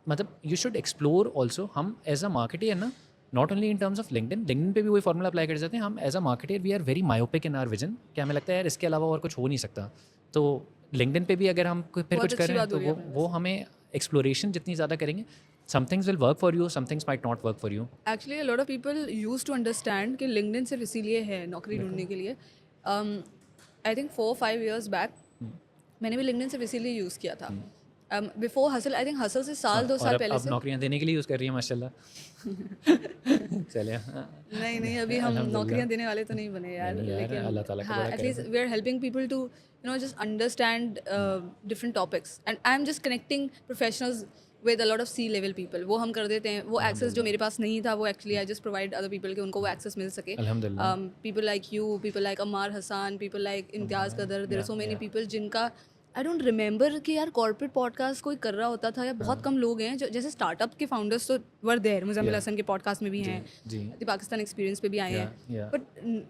मतलब यू शुड एक्सप्लोर ऑल्सो हम एज अ मार्केटर ना not only in terms of LinkedIn पे भी वही फॉर्मूला अप्लाई कर जाते हैं हम as a marketer we are very myopic in our vision कि हमें लगता है यार इसके अलावा और कुछ हो नहीं सकता तो लिंक्डइन पे भी अगर हम फिर कुछ कर रहे हैं तो वो हमें एक्सप्लोरेशन जितनी ज़्यादा करेंगे some things will work for you some things might not work for you actually a lot of people used to understand कि लिंक्डइन सिर्फ इसीलिए है नौकरी ढूंढने के लिए आई थिंक 4-5 years बैक मैंने भी लिंक्डइन सिर्फ इसीलिए यूज़ किया था before hustle I think hustle से साल 2 साल पहले अब से नौकरियां देने के लिए यूज़ कर रही है माशाल्लाह चलिए नहीं अभी हम नौकरियां देने वाले तो नहीं बने यार नहीं यार, लेकिन अल्लाह ताला का हाँ बड़ा at least we are helping people to just understand different topics and I am just connecting professionals with a lot of C-level people वो हम कर देते हैं वो एक्सेस जो मेरे पास नहीं था वो actually I just provide other people के उनको वो एक्सेस मिल सके अल्हम्दुलिल्लाह people like you people like Ammar Hassan people like Imtiaz Qadar there are so many people जिनका आई डोंट रिमेंबर कि यार कॉर्पोरेट पॉडकास्ट कोई कर रहा होता था या बहुत कम लोग हैं जो जैसे स्टार्टअप के फाउंडर्स तो वर देयर मुज़म्मिल हसन के पॉडकास्ट में भी हैं जी द पाकिस्तान एक्सपीरियंस पे भी आए हैं बट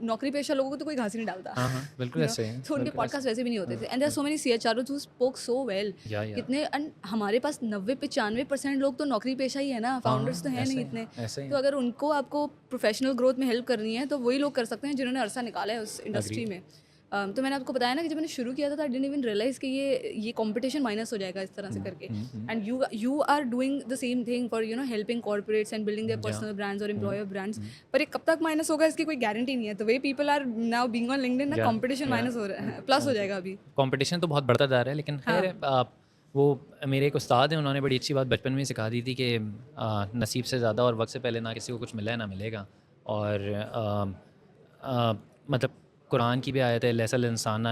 नौकरी पेशा लोगों को तो कोई घास ही नहीं डालता हाँ बिल्कुल ऐसे हैं तो उनके पॉडकास्ट वैसे भी नहीं होते थे and there are so many CHROs who spoke so well कितने एंड हमारे पास 90-95% लोग तो नौकरी पेशा ही है ना फाउंडर्स तो हैं नहीं इतने ऐसे ही तो अगर उनको आपको प्रोफेशनल ग्रोथ में हेल्प करनी है तो वही लोग कर सकते हैं जिन्होंने अरसा निकाला है उस इंडस्ट्री में तो मैंने आपको बताया ना कि जब मैंने शुरू किया था तो आई डिडंट इवन रियलाइज कि ये कंपटीशन माइनस हो जाएगा इस तरह से करके and you are doing the same thing for helping corporates and building their personal brands और एम्प्लॉयर ब्रांड्स पर ये कब तक माइनस होगा इसकी कोई गारंटी नहीं है तो वे people are now being on LinkedIn ना कंपटीशन माइनस हो रहा है प्लस हो जाएगा अभी कंपटीशन तो बहुत बढ़ता जा रहा है लेकिन खैर वो मेरे एक उस्ताद हैं उन्होंने बड़ी अच्छी बात बचपन में सिखा दी थी कि नसीब से ज़्यादा और वक्त से पहले ना किसी को कुछ मिला है ना मिलेगा और मतलब कुरान की भी आयत है लैसल इंसान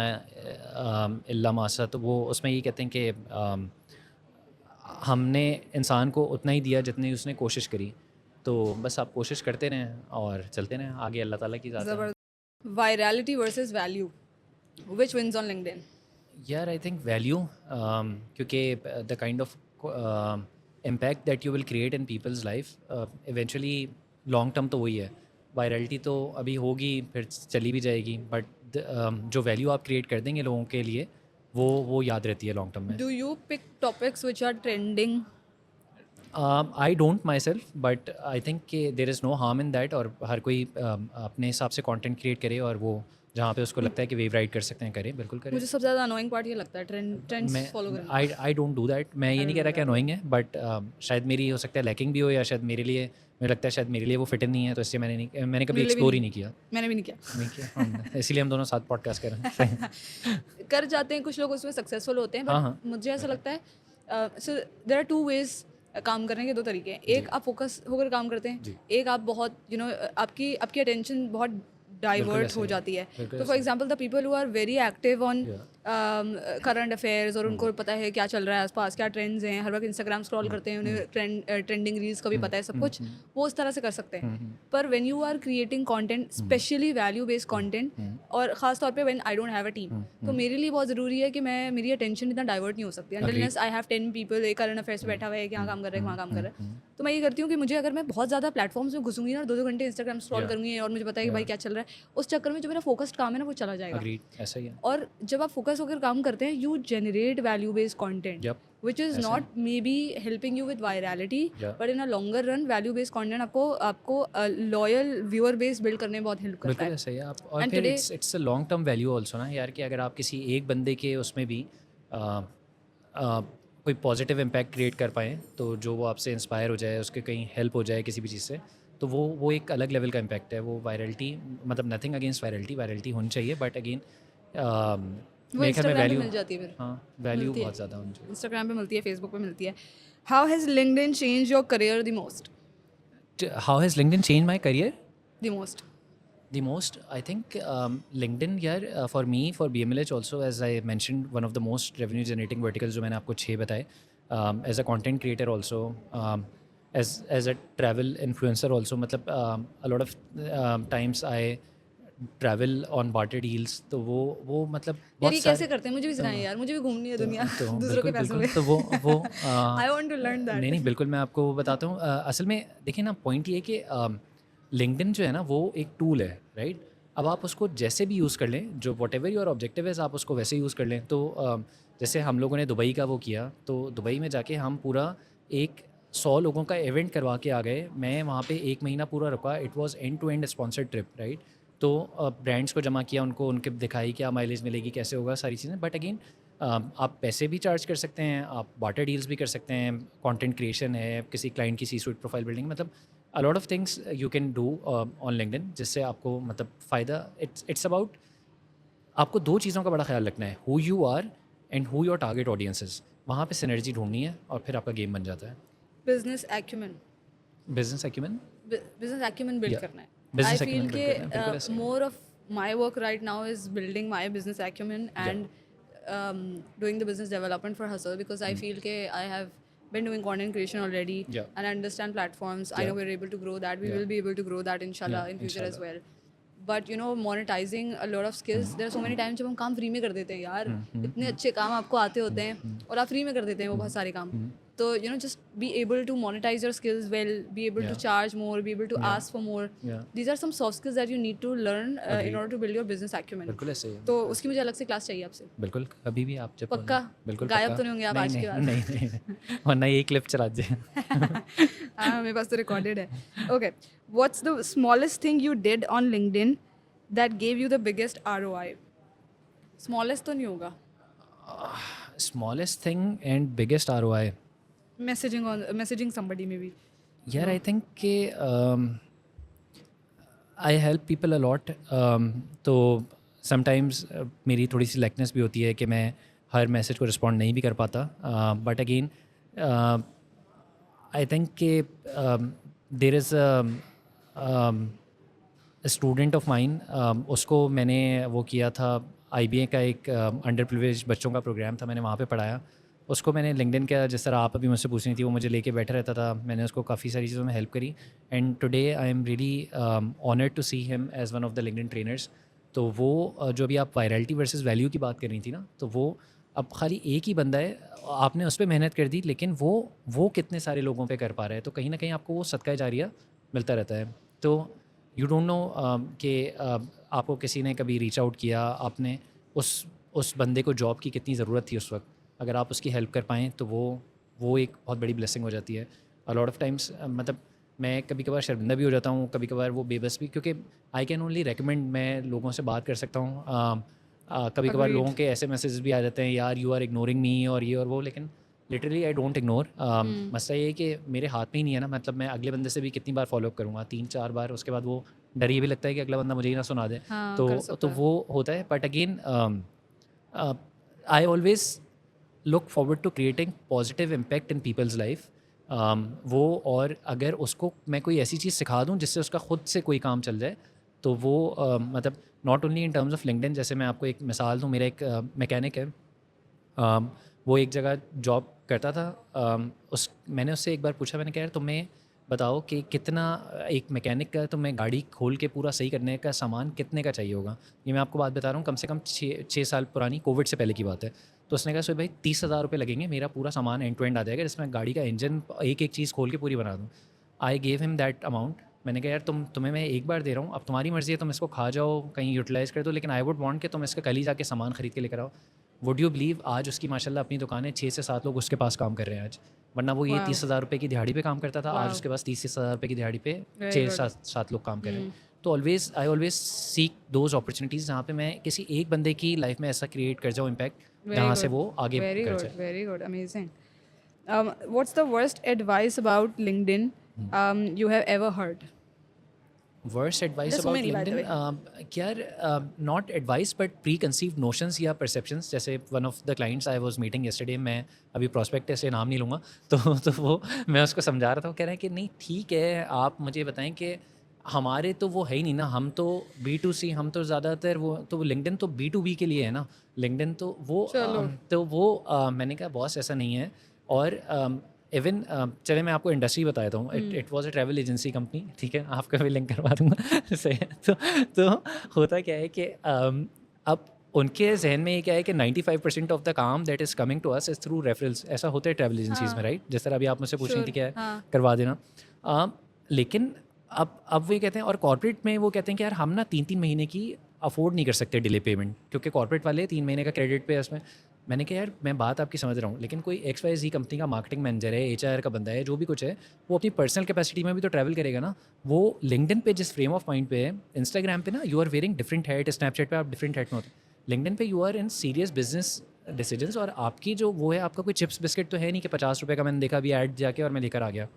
इल्ला मासा तो वो उसमें ये कहते हैं कि हमने इंसान को उतना ही दिया जितनी उसने कोशिश करी तो बस आप कोशिश करते रहें और चलते रहें आगे अल्लाह ताला की ज़ात है virality versus value which wins on LinkedIn यार आई थिंक वैल्यू क्योंकि the kind of impact that you will create in people's life eventually long term तो वही है वायरलिटी तो अभी होगी फिर चली भी जाएगी बट जो वैल्यू आप क्रिएट कर देंगे लोगों के लिए वो याद रहती है लॉन्ग टर्म में do you pick topics which are trending I don't myself but I think कि there is no harm in that और हर कोई अपने हिसाब से कंटेंट क्रिएट करे और वो जहाँ पे उसको लगता है कि वेव राइड कर सकते हैं करें बिल्कुल करें मुझे सबसे ज़्यादा अनोइंग पार्ट ये लगता है ट्रेंड्स फॉलो करना आई डोंट डू दैट मैं ये नहीं कह रहा कि अनोइंग है बट शायद मेरी हो सकता है लैकिंग भी हो या शायद मेरे लिए मुझे लगता है शायद मेरे लिए वो फिट नहीं है तो इसलिए मैंने कभी एक्सप्लोर ही नहीं किया मैंने भी नहीं किया इसीलिए हम दोनों साथ पॉडकास्ट कर रहे हैं कर जाते हैं कुछ लोग उसमें सक्सेसफुल होते हैं बट मुझे ऐसा लगता है सो देयर आर 2 ways काम करने के 2 तरीके हैं एक आप फोकस होकर काम करते हैं एक आप बहुत आपकी अटेंशन बहुत डाइवर्ट हो जाती है तो for example the people who are very active on current affairs और उनको पता है क्या चल रहा है आसपास क्या ट्रेंड्स हैं हर वक्त इंस्टाग्राम स्क्रॉल करते हैं उन्हें ट्रेंडिंग रील्स का भी पता है सब कुछ वो उस तरह से कर सकते हैं पर when you are creating content specially value based content और ख़ास तौर पे when I don't have a team तो मेरे लिए बहुत ज़रूरी है कि मेरी अटेंशन इतना डाइवर्ट नहीं हो सकती अनलेस आई हैव 10 पीपल एक करंट अफेयर्स पे बैठा हुआ है कि यहाँ काम कर रहे हैं वहाँ काम कर रहे हैं तो मैं ये करती हूँ कि मुझे अगर मैं बहुत ज़्यादा प्लेटफॉर्म्स में घुसूंगी ना और 2-2 घंटे इंस्टाग्राम स्क्रॉल करूँगी और मुझे पता है कि भाई क्या चल रहा है उस चक्कर में जो मेरा फोकस्ड काम है ना वो चला जाएगा ऐसा ही है और जब आप फोकस होकर काम करते हैं you generate value based content which is not maybe helping you with virality but in a longer run value based content आपको loyal viewer base build करने में बहुत हेल्प करता है सही आप और फिर it's a long term value also ना यार कि अगर आप किसी एक बंदे के उसमें भी कोई पॉजिटिव इम्पैक्ट क्रिएट कर पाएँ तो जो वो आपसे इंस्पायर हो जाए उसके कहीं हेल्प हो जाए किसी भी चीज़ से तो वो एक अलग लेवल का इम्पैक्ट है वो वायरलिटी मतलब नथिंग अगेंस्ट वायरलिटी होनी चाहिए बट अगेन मेरे ख्याल में वैल्यू मिल जाती है फिर हाँ वैल्यू बहुत ज़्यादा होनी चाहिए इंस्टाग्राम पे मिलती है फेसबुक पे मिलती है how has LinkedIn change your career the most how has LinkedIn change my career the most The most, I think, LinkedIn यार for me, for BMLH also, as I mentioned, one of the most revenue generating verticals जो मैंने आपको 6 बताए, as a content creator also, as a travel influencer also, मतलब a lot of times I travel on barter deals, तो वो मतलब यार बहुत ये कैसे सारे करते हैं, मुझे भी सिखाएं यार, मुझे भी घूमनी है दुनिया तो दूसरों के बिल्कुल पैसों बिल्कुल पे। तो वो आई वांट टू लर्न नहीं नहीं दैट। बिल्कुल मैं आपको बताता हूँ। असल में देखिए ना, पॉइंट ये है कि लिंक्डइन जो है ना वो एक टूल है, राइट। अब आप उसको जैसे भी यूज़ कर लें, जो वॉट एवर योर ऑब्जेक्टिव है, आप उसको वैसे यूज़ कर लें। तो जैसे हम लोगों ने दुबई का वो किया, तो दुबई में जाके हम पूरा एक 100 लोगों का इवेंट करवा के आ गए। मैं वहाँ पे 1 महीना पूरा रुका। It was end to end sponsored trip, right. तो ब्रांड्स को जमा किया, उनको उनके दिखाई क्या माइलेज मिलेगी, कैसे होगा, सारी चीज़ें। बट अगेन आप पैसे भी चार्ज कर सकते हैं, आप बार्टर डील्स भी कर सकते हैं, कंटेंट क्रिएशन है, किसी क्लाइंट की सी स्वीट प्रोफाइल बिल्डिंग, मतलब अ lot of things you can do on LinkedIn, जिससे आपको मतलब फ़ायदा। इट्स अबाउट, आपको 2 चीज़ों का बड़ा ख्याल रखना है, who you are and who your target audience is. वहाँ पे सिनर्जी ढूँढनी है और फिर आपका गेम बन जाता है। Business acumen, business acumen, business acumen build या करना है। आई बिज़नेस फील एक्यूमेन बिल्ड के करना है, बिल्कुल ऐसे ही है। More of my work right now is building my business acumen या and doing the business development for Hustle, because I feel ke I have been doing content creation already या and I understand platforms. I या know we're able to grow that. We या will be able to grow that inshallah या in future as इंशाल्लाह। well. But you know, monetizing a lot of skills, there are so many times जब हम काम फ्री में कर देते हैं यार, इतने अच्छे काम आपको आते होते हैं और आप फ्री में कर देते हैं वो बहुत सारे काम। तो you know, just be able to monetize your skills well, be able to Yeah. charge more, be able to Yeah. ask for more. Yeah. These are some soft skills that you need to learn in Agreed. order to build your business acumen. बिल्कुल ऐसे ही है, तो बिल्कुल उसकी ऐसे मुझे अलग से क्लास चाहिए आपसे। ही। बिल्कुल, कभी भी आप जब बोलें। पक्का? बिल्कुल गायब पक्का। तो नहीं होंगे आप नहीं आज के नहीं बाद? नहीं नहीं नहीं, वरना ये क्लिप चला दे। हाँ, मेरे पास तो रिकॉर्डेड है। Okay, what's the smallest thing you did on LinkedIn that gave you the biggest ROI? Smallest तो नहीं होगा। Smallest thing and biggest ROI. Messaging somebody maybe. यार आई थिंक कि I help people a lot. तो समटाइम्स मेरी थोड़ी सी लैकनेस भी होती है कि मैं हर मैसेज को रिस्पॉन्ड नहीं भी कर पाता। बट अगेन आई थिंक कि there is student of mine, उसको मैंने वो किया था, आईबीए का एक अंडर प्रिविलेज बच्चों का प्रोग्राम था, मैंने वहाँ पे पढ़ाया। उसको मैंने लिंक्डइन का, जिस तरह आप अभी मुझसे पूछ रही थी, वो मुझे लेके बैठा रहता था, मैंने उसको काफ़ी सारी चीज़ों में हेल्प करी। And today I am really honoured to see him as one of the LinkedIn trainers. तो वो जो भी आप वायरलिटी वर्सेस वैल्यू की बात कर रही थी ना, तो वो अब खाली एक ही बंदा है, आपने उस पर मेहनत कर दी, लेकिन वो कितने सारे लोगों पे कर पा रहा है, तो कहीं ना कहीं आपको वो सदका जारिया मिलता रहता है। तो यू डोंट नो कि आपको किसी ने कभी रीच आउट किया, आपने उस बंदे को जॉब की कितनी ज़रूरत थी उस वक्त, अगर आप उसकी हेल्प कर पाएँ तो वो एक बहुत बड़ी ब्लेसिंग हो जाती है। अ लॉट ऑफ टाइम्स मतलब मैं कभी कभार शर्मिंदा भी हो जाता हूँ, कभी कभार वो बेबस भी, क्योंकि आई कैन ओनली रेकमेंड, मैं लोगों से बात कर सकता हूँ। कभी कभार Agreed. लोगों के ऐसे मैसेजेस भी आ जाते हैं, यार यू आर इग्नोरिंग मी और ये और वो, लेकिन लिटरली आई डोंट इग्नोर। मसला ये है कि मेरे हाथ में ही नहीं है ना, मतलब मैं अगले बंदे से भी कितनी बार फॉलो अप करूँगा, 3-4 बार, उसके बाद वो डर ये भी लगता है कि अगला बंदा मुझे ही ना सुना दे। हाँ, कर तो सकता है। वो होता है। But again I always look forward to creating positive impact in people's life. वो, और अगर उसको मैं कोई ऐसी चीज़ सिखा दूँ जिससे उसका खुद से कोई काम चल जाए, तो वो मतलब not only in terms of LinkedIn. जैसे मैं आपको एक मिसाल दूँ, मेरा एक मैकेनिक है, वो एक जगह जॉब करता था। मैंने उससे एक बार पूछा, मैंने कहा यार तुम्हें बताओ कि कितना, एक मैकेनिक का तुम्हें गाड़ी खोल के पूरा सही करने का सामान कितने का चाहिए होगा। ये मैं आपको बात बता रहा हूँ, कम से कम 6 साल पुरानी, कोविड से पहले की बात है। तो उसने कहा, सो भाई 30,000 रुपये लगेंगे, मेरा पूरा सामान एंड टू एंड आ जाएगा, जिसमें गाड़ी का इंजन एक एक चीज़ खोल के पूरी बना दूँ। I gave him that amount. मैंने कहा यार तुम्हें मैं एक बार दे रहा हूँ, अब तुम्हारी मर्ज़ी है, तुम इसको खा जाओ, कहीं यूटिलाइज़ कर दो, लेकिन आई वुड वांट कि तुम इसका कल ही जाके सामान ख़रीद के लेकर आओ। वुड यू बिलीव, आज उसकी माशाल्लाह अपनी दुकान है, 6 से 7 लोग उसके पास काम कर रहे हैं आज। वरना वो ये Wow. 30,000 रुपये की दिहाड़ी पे काम करता था, आज Wow. उसके पास 30,000 रुपये की दिहाड़ी पे Very 6 good. 7 लोग काम कर रहे हैं। तो I always seek those opportunities जहाँ पे मैं किसी एक बंदे की लाइफ में ऐसा क्रिएट कर जाऊँ इम्पैक्ट, Very जहाँ से good. वो आगे Very कर good. जाए। Very good. Amazing. What's the worst advice about LinkedIn you have ever heard? Worst advice There's so about many, by the LinkedIn, क्या not advice but preconceived notions या परसेप्शंस। जैसे one of the clients I was meeting yesterday, मैं अभी प्रोस्पेक्ट से नाम नहीं लूँगा, तो वो मैं उसको समझा रहा था, वो कह रहे हैं कि नहीं ठीक है, आप मुझे बताएं कि हमारे तो वो है ही नहीं ना, हम तो B2C, हम तो ज़्यादातर वो तो लिंक्डइन तो B2B के लिए है ना, लिंक्डइन तो वो मैंने कहा बॉस ऐसा नहीं है। और इवन चले मैं आपको इंडस्ट्री बता देता हूँ, it was a travel agency company, ठीक है, आपका भी लिंक करवा दूंगा सही है। तो होता क्या है कि अब उनके जहन में ये क्या है कि 95% ऑफ द काम that is coming to us is through referrals. ऐसा होता है ट्रैवल एजेंसीज में, राइट? जिस तरह अभी आप मुझसे पूछ रही थी क्या है, करवा देना। लेकिन अब वो ये कहते हैं, और कॉर्पोरेट में वो कहते हैं कि यार हम ना 3-3 महीने की अफोर्ड नहीं कर सकते डिले पेमेंट, क्योंकि कॉर्पोरेट वाले 3 महीने का क्रेडिट पे है उसमें। मैंने कहा यार मैं बात आपकी समझ रहा हूँ, लेकिन कोई XYZ कंपनी का मार्केटिंग मैनेजर है, HR का बंदा है, जो भी कुछ है, वो अपनी पर्सनल कैपेसिटी में भी तो ट्रैवल करेगा ना। वो लिंक्डइन पे जिस फ्रेम ऑफ माइंड पे है, इंस्टाग्राम पे ना you are wearing different hat, Snapchat पे आप डिफरेंट हैट में होते हैं, लिंक्डइन पे you are in serious business decisions. और आपकी जो वो है, आपका कोई चिप्स बिस्किट तो है नहीं कि 50 रुपये का मैंने देखा अभी ऐड जाके और मैं लेकर आ गया।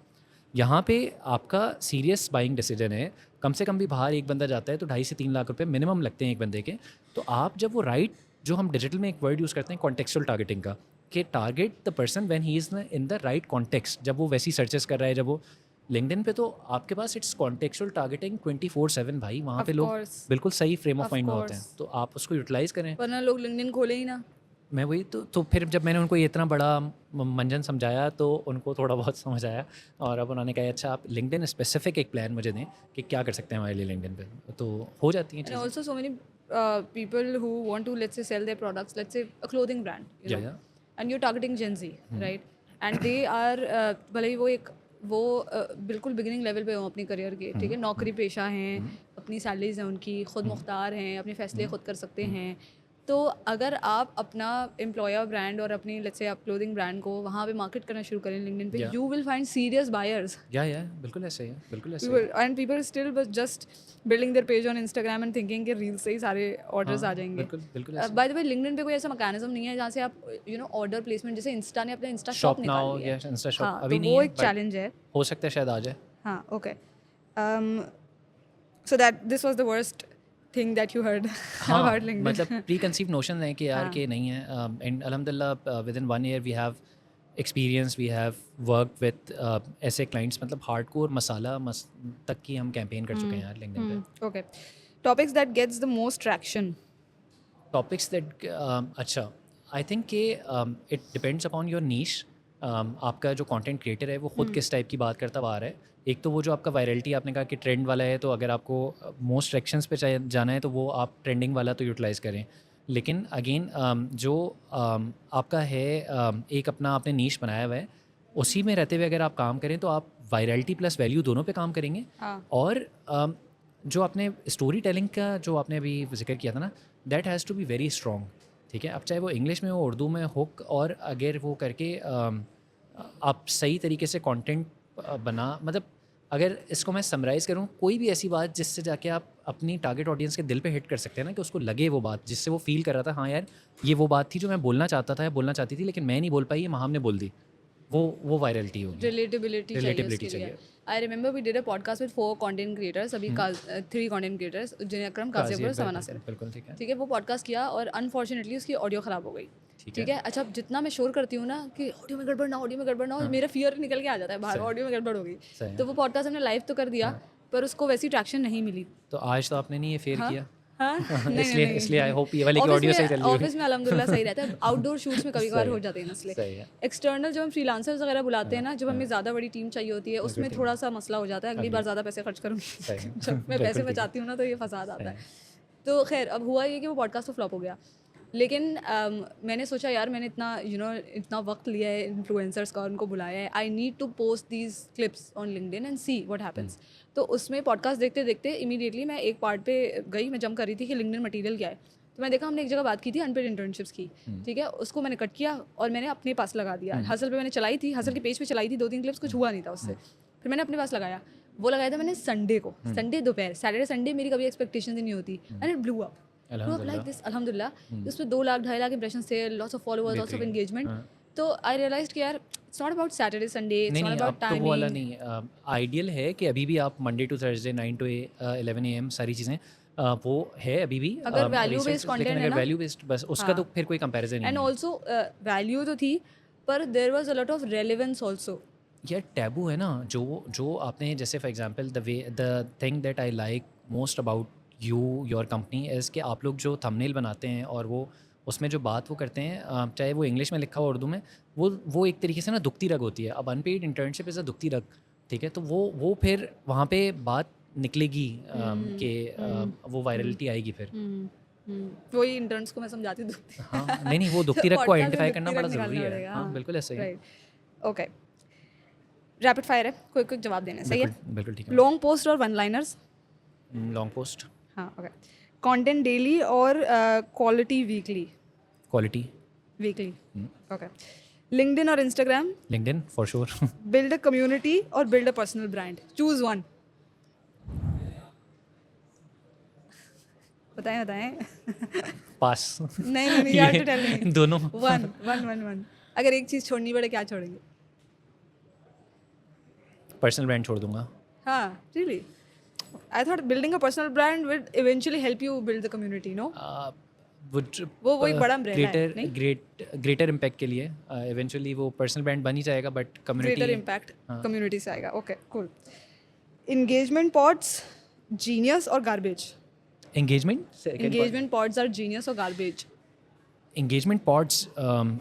यहाँ पे आपका सीरियस बाइंग डिसीजन है। कम से कम भी बाहर एक बंदा जाता है तो 2.5 से 3 लाख रुपए मिनिमम लगते हैं एक बंदे के। तो आप जब वो राइट, जो हम डिजिटल में एक वर्ड यूज़ करते हैं कॉन्टेक्चुअल टारगेटिंग का, कि target the person when he is in the right context, जब वो वैसी सर्चेस कर रहा है, जब वो लिंक्डइन पे, तो आपके पास इट्स कॉन्टेक्चुअल टारगेटिंग 24/7 भाई। वहाँ पे लोग बिल्कुल सही फ्रेम ऑफ माइंड में होते हैं, तो आप उसको यूटिलाइज़ करें, वरना लोग लिंक्डइन खोले ही ना। मैं वही तो फिर जब मैंने उनको ये इतना बड़ा मंजन समझाया तो उनको थोड़ा बहुत समझ आया। और अब उन्होंने कहा अच्छा आप लिंक्डइन स्पेसिफिक एक प्लान मुझे दें कि क्या कर सकते हैं हमारे लिए लिंक्डइन पे, तो हो जाती हैं And चीज़ें। also so many people who want to, let's say, sell their products, let's say a clothing brand, you know, and you're targeting Gen Z, right? And they are भले ही वो बिल्कुल बिगिनिंग लेवल पे हो अपनी करियर के, ठीक है, नौकरी पेशा हैं, अपनी सैलरीज हैं उनकी, खुद मुख्तार हैं, अपने फैसले खुद कर सकते हैं। तो अगर आप अपना एम्प्लॉयर ब्रांड और अपनी, लेट्स से आप क्लोथिंग ब्रांड को वहाँ पे मार्केट करना शुरू करें लिंक्डइन पे, you will find serious buyers. या बिल्कुल ऐसे ही है, बिल्कुल ऐसे ही है। एंड पीपल स्टिल बस just building their page on Instagram and thinking कि रील से ही सारे ऑर्डर्स आ जाएंगे। बिल्कुल बिल्कुल बाय द वे लिंक्डइन पे कोई ऐसा मैकेनिज्म नहीं है जहाँ से आप ऑर्डर प्लेसमेंट, जैसे इंस्टा ने अपना इंस्टा शॉप निकाल लिया है। इंस्टा शॉप हाँ, अभी तो नहीं वो है, एक चैलेंज है। हो सकता है शायद आ जाए। हाँ, okay, so that this was the worst thing that you heard about LinkedIn. मतलब प्री कंसीव नोशन है कि यार कि नहीं है, एंड अल्हम्दुलिल्लाह within 1 year we have experience, we have work with ऐसे क्लाइंट्स, मतलब हार्डकोर मसाला तक की हम कैंपेन कर चुके हैं यार लिंक्डइन पे। Okay, topics that gets the most traction. Topics that अच्छा, आई थिंक कि it depends upon your niche. आपका जो कंटेंट क्रिएटर है वो खुद किस टाइप की बात करता हुआ आ रहा है। एक तो वो जो आपका वायरलिटी आपने कहा कि ट्रेंड वाला है, तो अगर आपको मोस्ट ट्रैक्शंस पे जाना है तो वो आप ट्रेंडिंग वाला तो यूटिलाइज़ करें। लेकिन अगेन जो आपका है एक अपना आपने नीश बनाया हुआ है, उसी में रहते हुए अगर आप काम करें तो आप वायरलिटी प्लस वैल्यू दोनों पे काम करेंगे। और जो आपने स्टोरी टेलिंग का जो आपने अभी जिक्र किया था ना, that has to be very strong, ठीक है। अब चाहे वो इंग्लिश में हो, उर्दू में, हुक, और अगर वो करके आप सही तरीके से कंटेंट बना, मतलब अगर इसको मैं समराइज़ करूँ, कोई भी ऐसी बात जिससे जाके आप अपनी टारगेट ऑडियंस के दिल पे हिट कर सकते हैं ना, कि उसको लगे वो बात जिससे वो फील कर रहा था हाँ यार ये वो बात थी जो मैं बोलना चाहता था या बोलना चाहती थी लेकिन मैं नहीं बोल पाई, ये महाम ने बोल दी, वो वायरलिटी होगी। रिलेटेबिलिटी चाहिए। I remember we did a podcast with 4 content creators, अभी 3 कंटेंट क्रिएटर्स, जिन्हें अकरम, काजी अकबर, सवाना सिर, बिल्कुल ठीक है। वो पॉडकास्ट किया और अनफॉर्चुनेटली उसकी ऑडियो ख़राब हो गई, ठीक है। अच्छा, जितना मैं शोर करती हूँ ना कि ऑडियो में गड़बड़ ना हो, मेरा फियर निकल के आ जाता है बाहर, ऑडियो में गड़बड़ हो गई। तो वो पॉडकास्ट हमने लाइव तो कर दिया, पर उसको वैसी ट्रैक्शन नहीं मिली। तो आज तो आपने नहीं ये फेयर किया। हाँ, इसलिए आई होप ये वाली की ऑडियो सही चल रही है। ऑफिस में अल्हम्दुलिल्लाह सही रहता है। आउटडोर शूट्स में कभी कभार हो जाते हैं मसले। एक्सटर्नल जब हम फ्रीलांसर्स वगैरह बुलाते हैं ना, जब हमें ज़्यादा बड़ी टीम चाहिए होती है, उसमें थोड़ा सा मसला हो जाता है। अगली बार ज़्यादा पैसे खर्च करूँगी। जब मैं पैसे बचाती हूँ ना तो ये फसाद आता है। तो खैर, अब हुआ ये कि वो पॉडकास्ट तो फ्लॉप हो गया। लेकिन मैंने सोचा यार मैंने इतना वक्त लिया है इन्फ्लुएंसर्स का, उनको बुलाया है, I need to post these clips on LinkedIn and see what happens. तो उसमें पॉडकास्ट देखते देखते इमीडिएटली मैं एक पार्ट पे गई, मैं जम कर रही थी कि लिंक्डइन मटेरियल क्या है। तो मैं देखा हमने एक जगह बात की थी अनपेड इंटर्नशिप्स की, ठीक है। उसको मैंने कट किया और मैंने अपने पास लगा दिया। हसल पे मैंने चलाई थी, हसल के पेज पे चलाई थी 2-3 क्लिप्स, कुछ हुआ नहीं था उससे। फिर मैंने अपने पास लगाया, वो लगाया था मैंने संडे को, संडे दोपहर, सैटरडे संडे मेरी कभी एक्सपेक्टेशन ही नहीं होती, and it blew up like this, अल्हम्दुलिल्लाह। उसमें 2 लाख 2.5 लाख इंप्रेशंस थे, lots of followers, lots of engagement. तो आई रियलाइज्ड कि यार it's not about Saturday Sunday, it's not about timing. वो वाला नहीं, आइडियल है कि अभी भी आप Monday to Thursday 9 to 11 AM सारी चीज़ें वो है अभी भी, अगर वैल्यू बेस्ड कंटेंट है ना, वैल्यू बेस्ड बस उसका तो फिर कोई कंपैरिजन नहीं है। एंड आल्सो वैल्यू तो थी, पर there was a lot of relevance also, यार टैबू है ना, जो जो आपने जैसे for example the thing that I like most about your company is कि आप लोग जो थंबनेल बनाते हैं और वो उसमें जो बात वो करते हैं, चाहे वो इंग्लिश में लिखा हो उर्दू में, वो एक तरीके से ना दुखती रग होती है। अब अनपेड इंटर्नशिप इज़ अ दुखती रग, ठीक है, तो वो फिर वहाँ पे बात निकलेगी कि वो वायरलिटी आएगी फिर। वही इंटर्न्स को मैं समझाती हूँ हाँ, नहीं नहीं, वो दुखती रग को पॉडकास्ट में आइडेंटिफाई करना दुखती बड़ा रग ज़रूरी निकालना है। पड़ेगा। हाँ बिल्कुल ऐसा ही है। राइट, ओके, रैपिड फायर है, कोई कोई जवाब देना है, सही बिल्कुल है। बिल्कुल ठीक है। लॉन्ग पोस्ट और वन लाइनर्स? Long post. हाँ, ओके। कंटेंट डेली और quality weekly? Quality. Weekly, okay. LinkedIn और Instagram? LinkedIn for sure. Build a community और build a personal brand, choose one. बताएं बताएं। पास। नहीं नहीं नहीं, यार, टू टेल मी दोनों। One one one one. अगर एक चीज छोड़नी पड़े, क्या छोड़ेंगे? पर्सनल ब्रांड छोड़ दूंगा। हाँ, really? I thought building a personal brand would eventually help you build the community, no? वो एक बड़ा brand है, नहीं? ग्रेटर इम्पैक्ट के लिए इवेंचुअली वो पर्सनल ब्रांड बन ही जाएगा, but community. Greater impact community से आएगा, okay, cool. Engagement pods, genius और garbage? Engagement pods are genius or garbage? Engagement pods,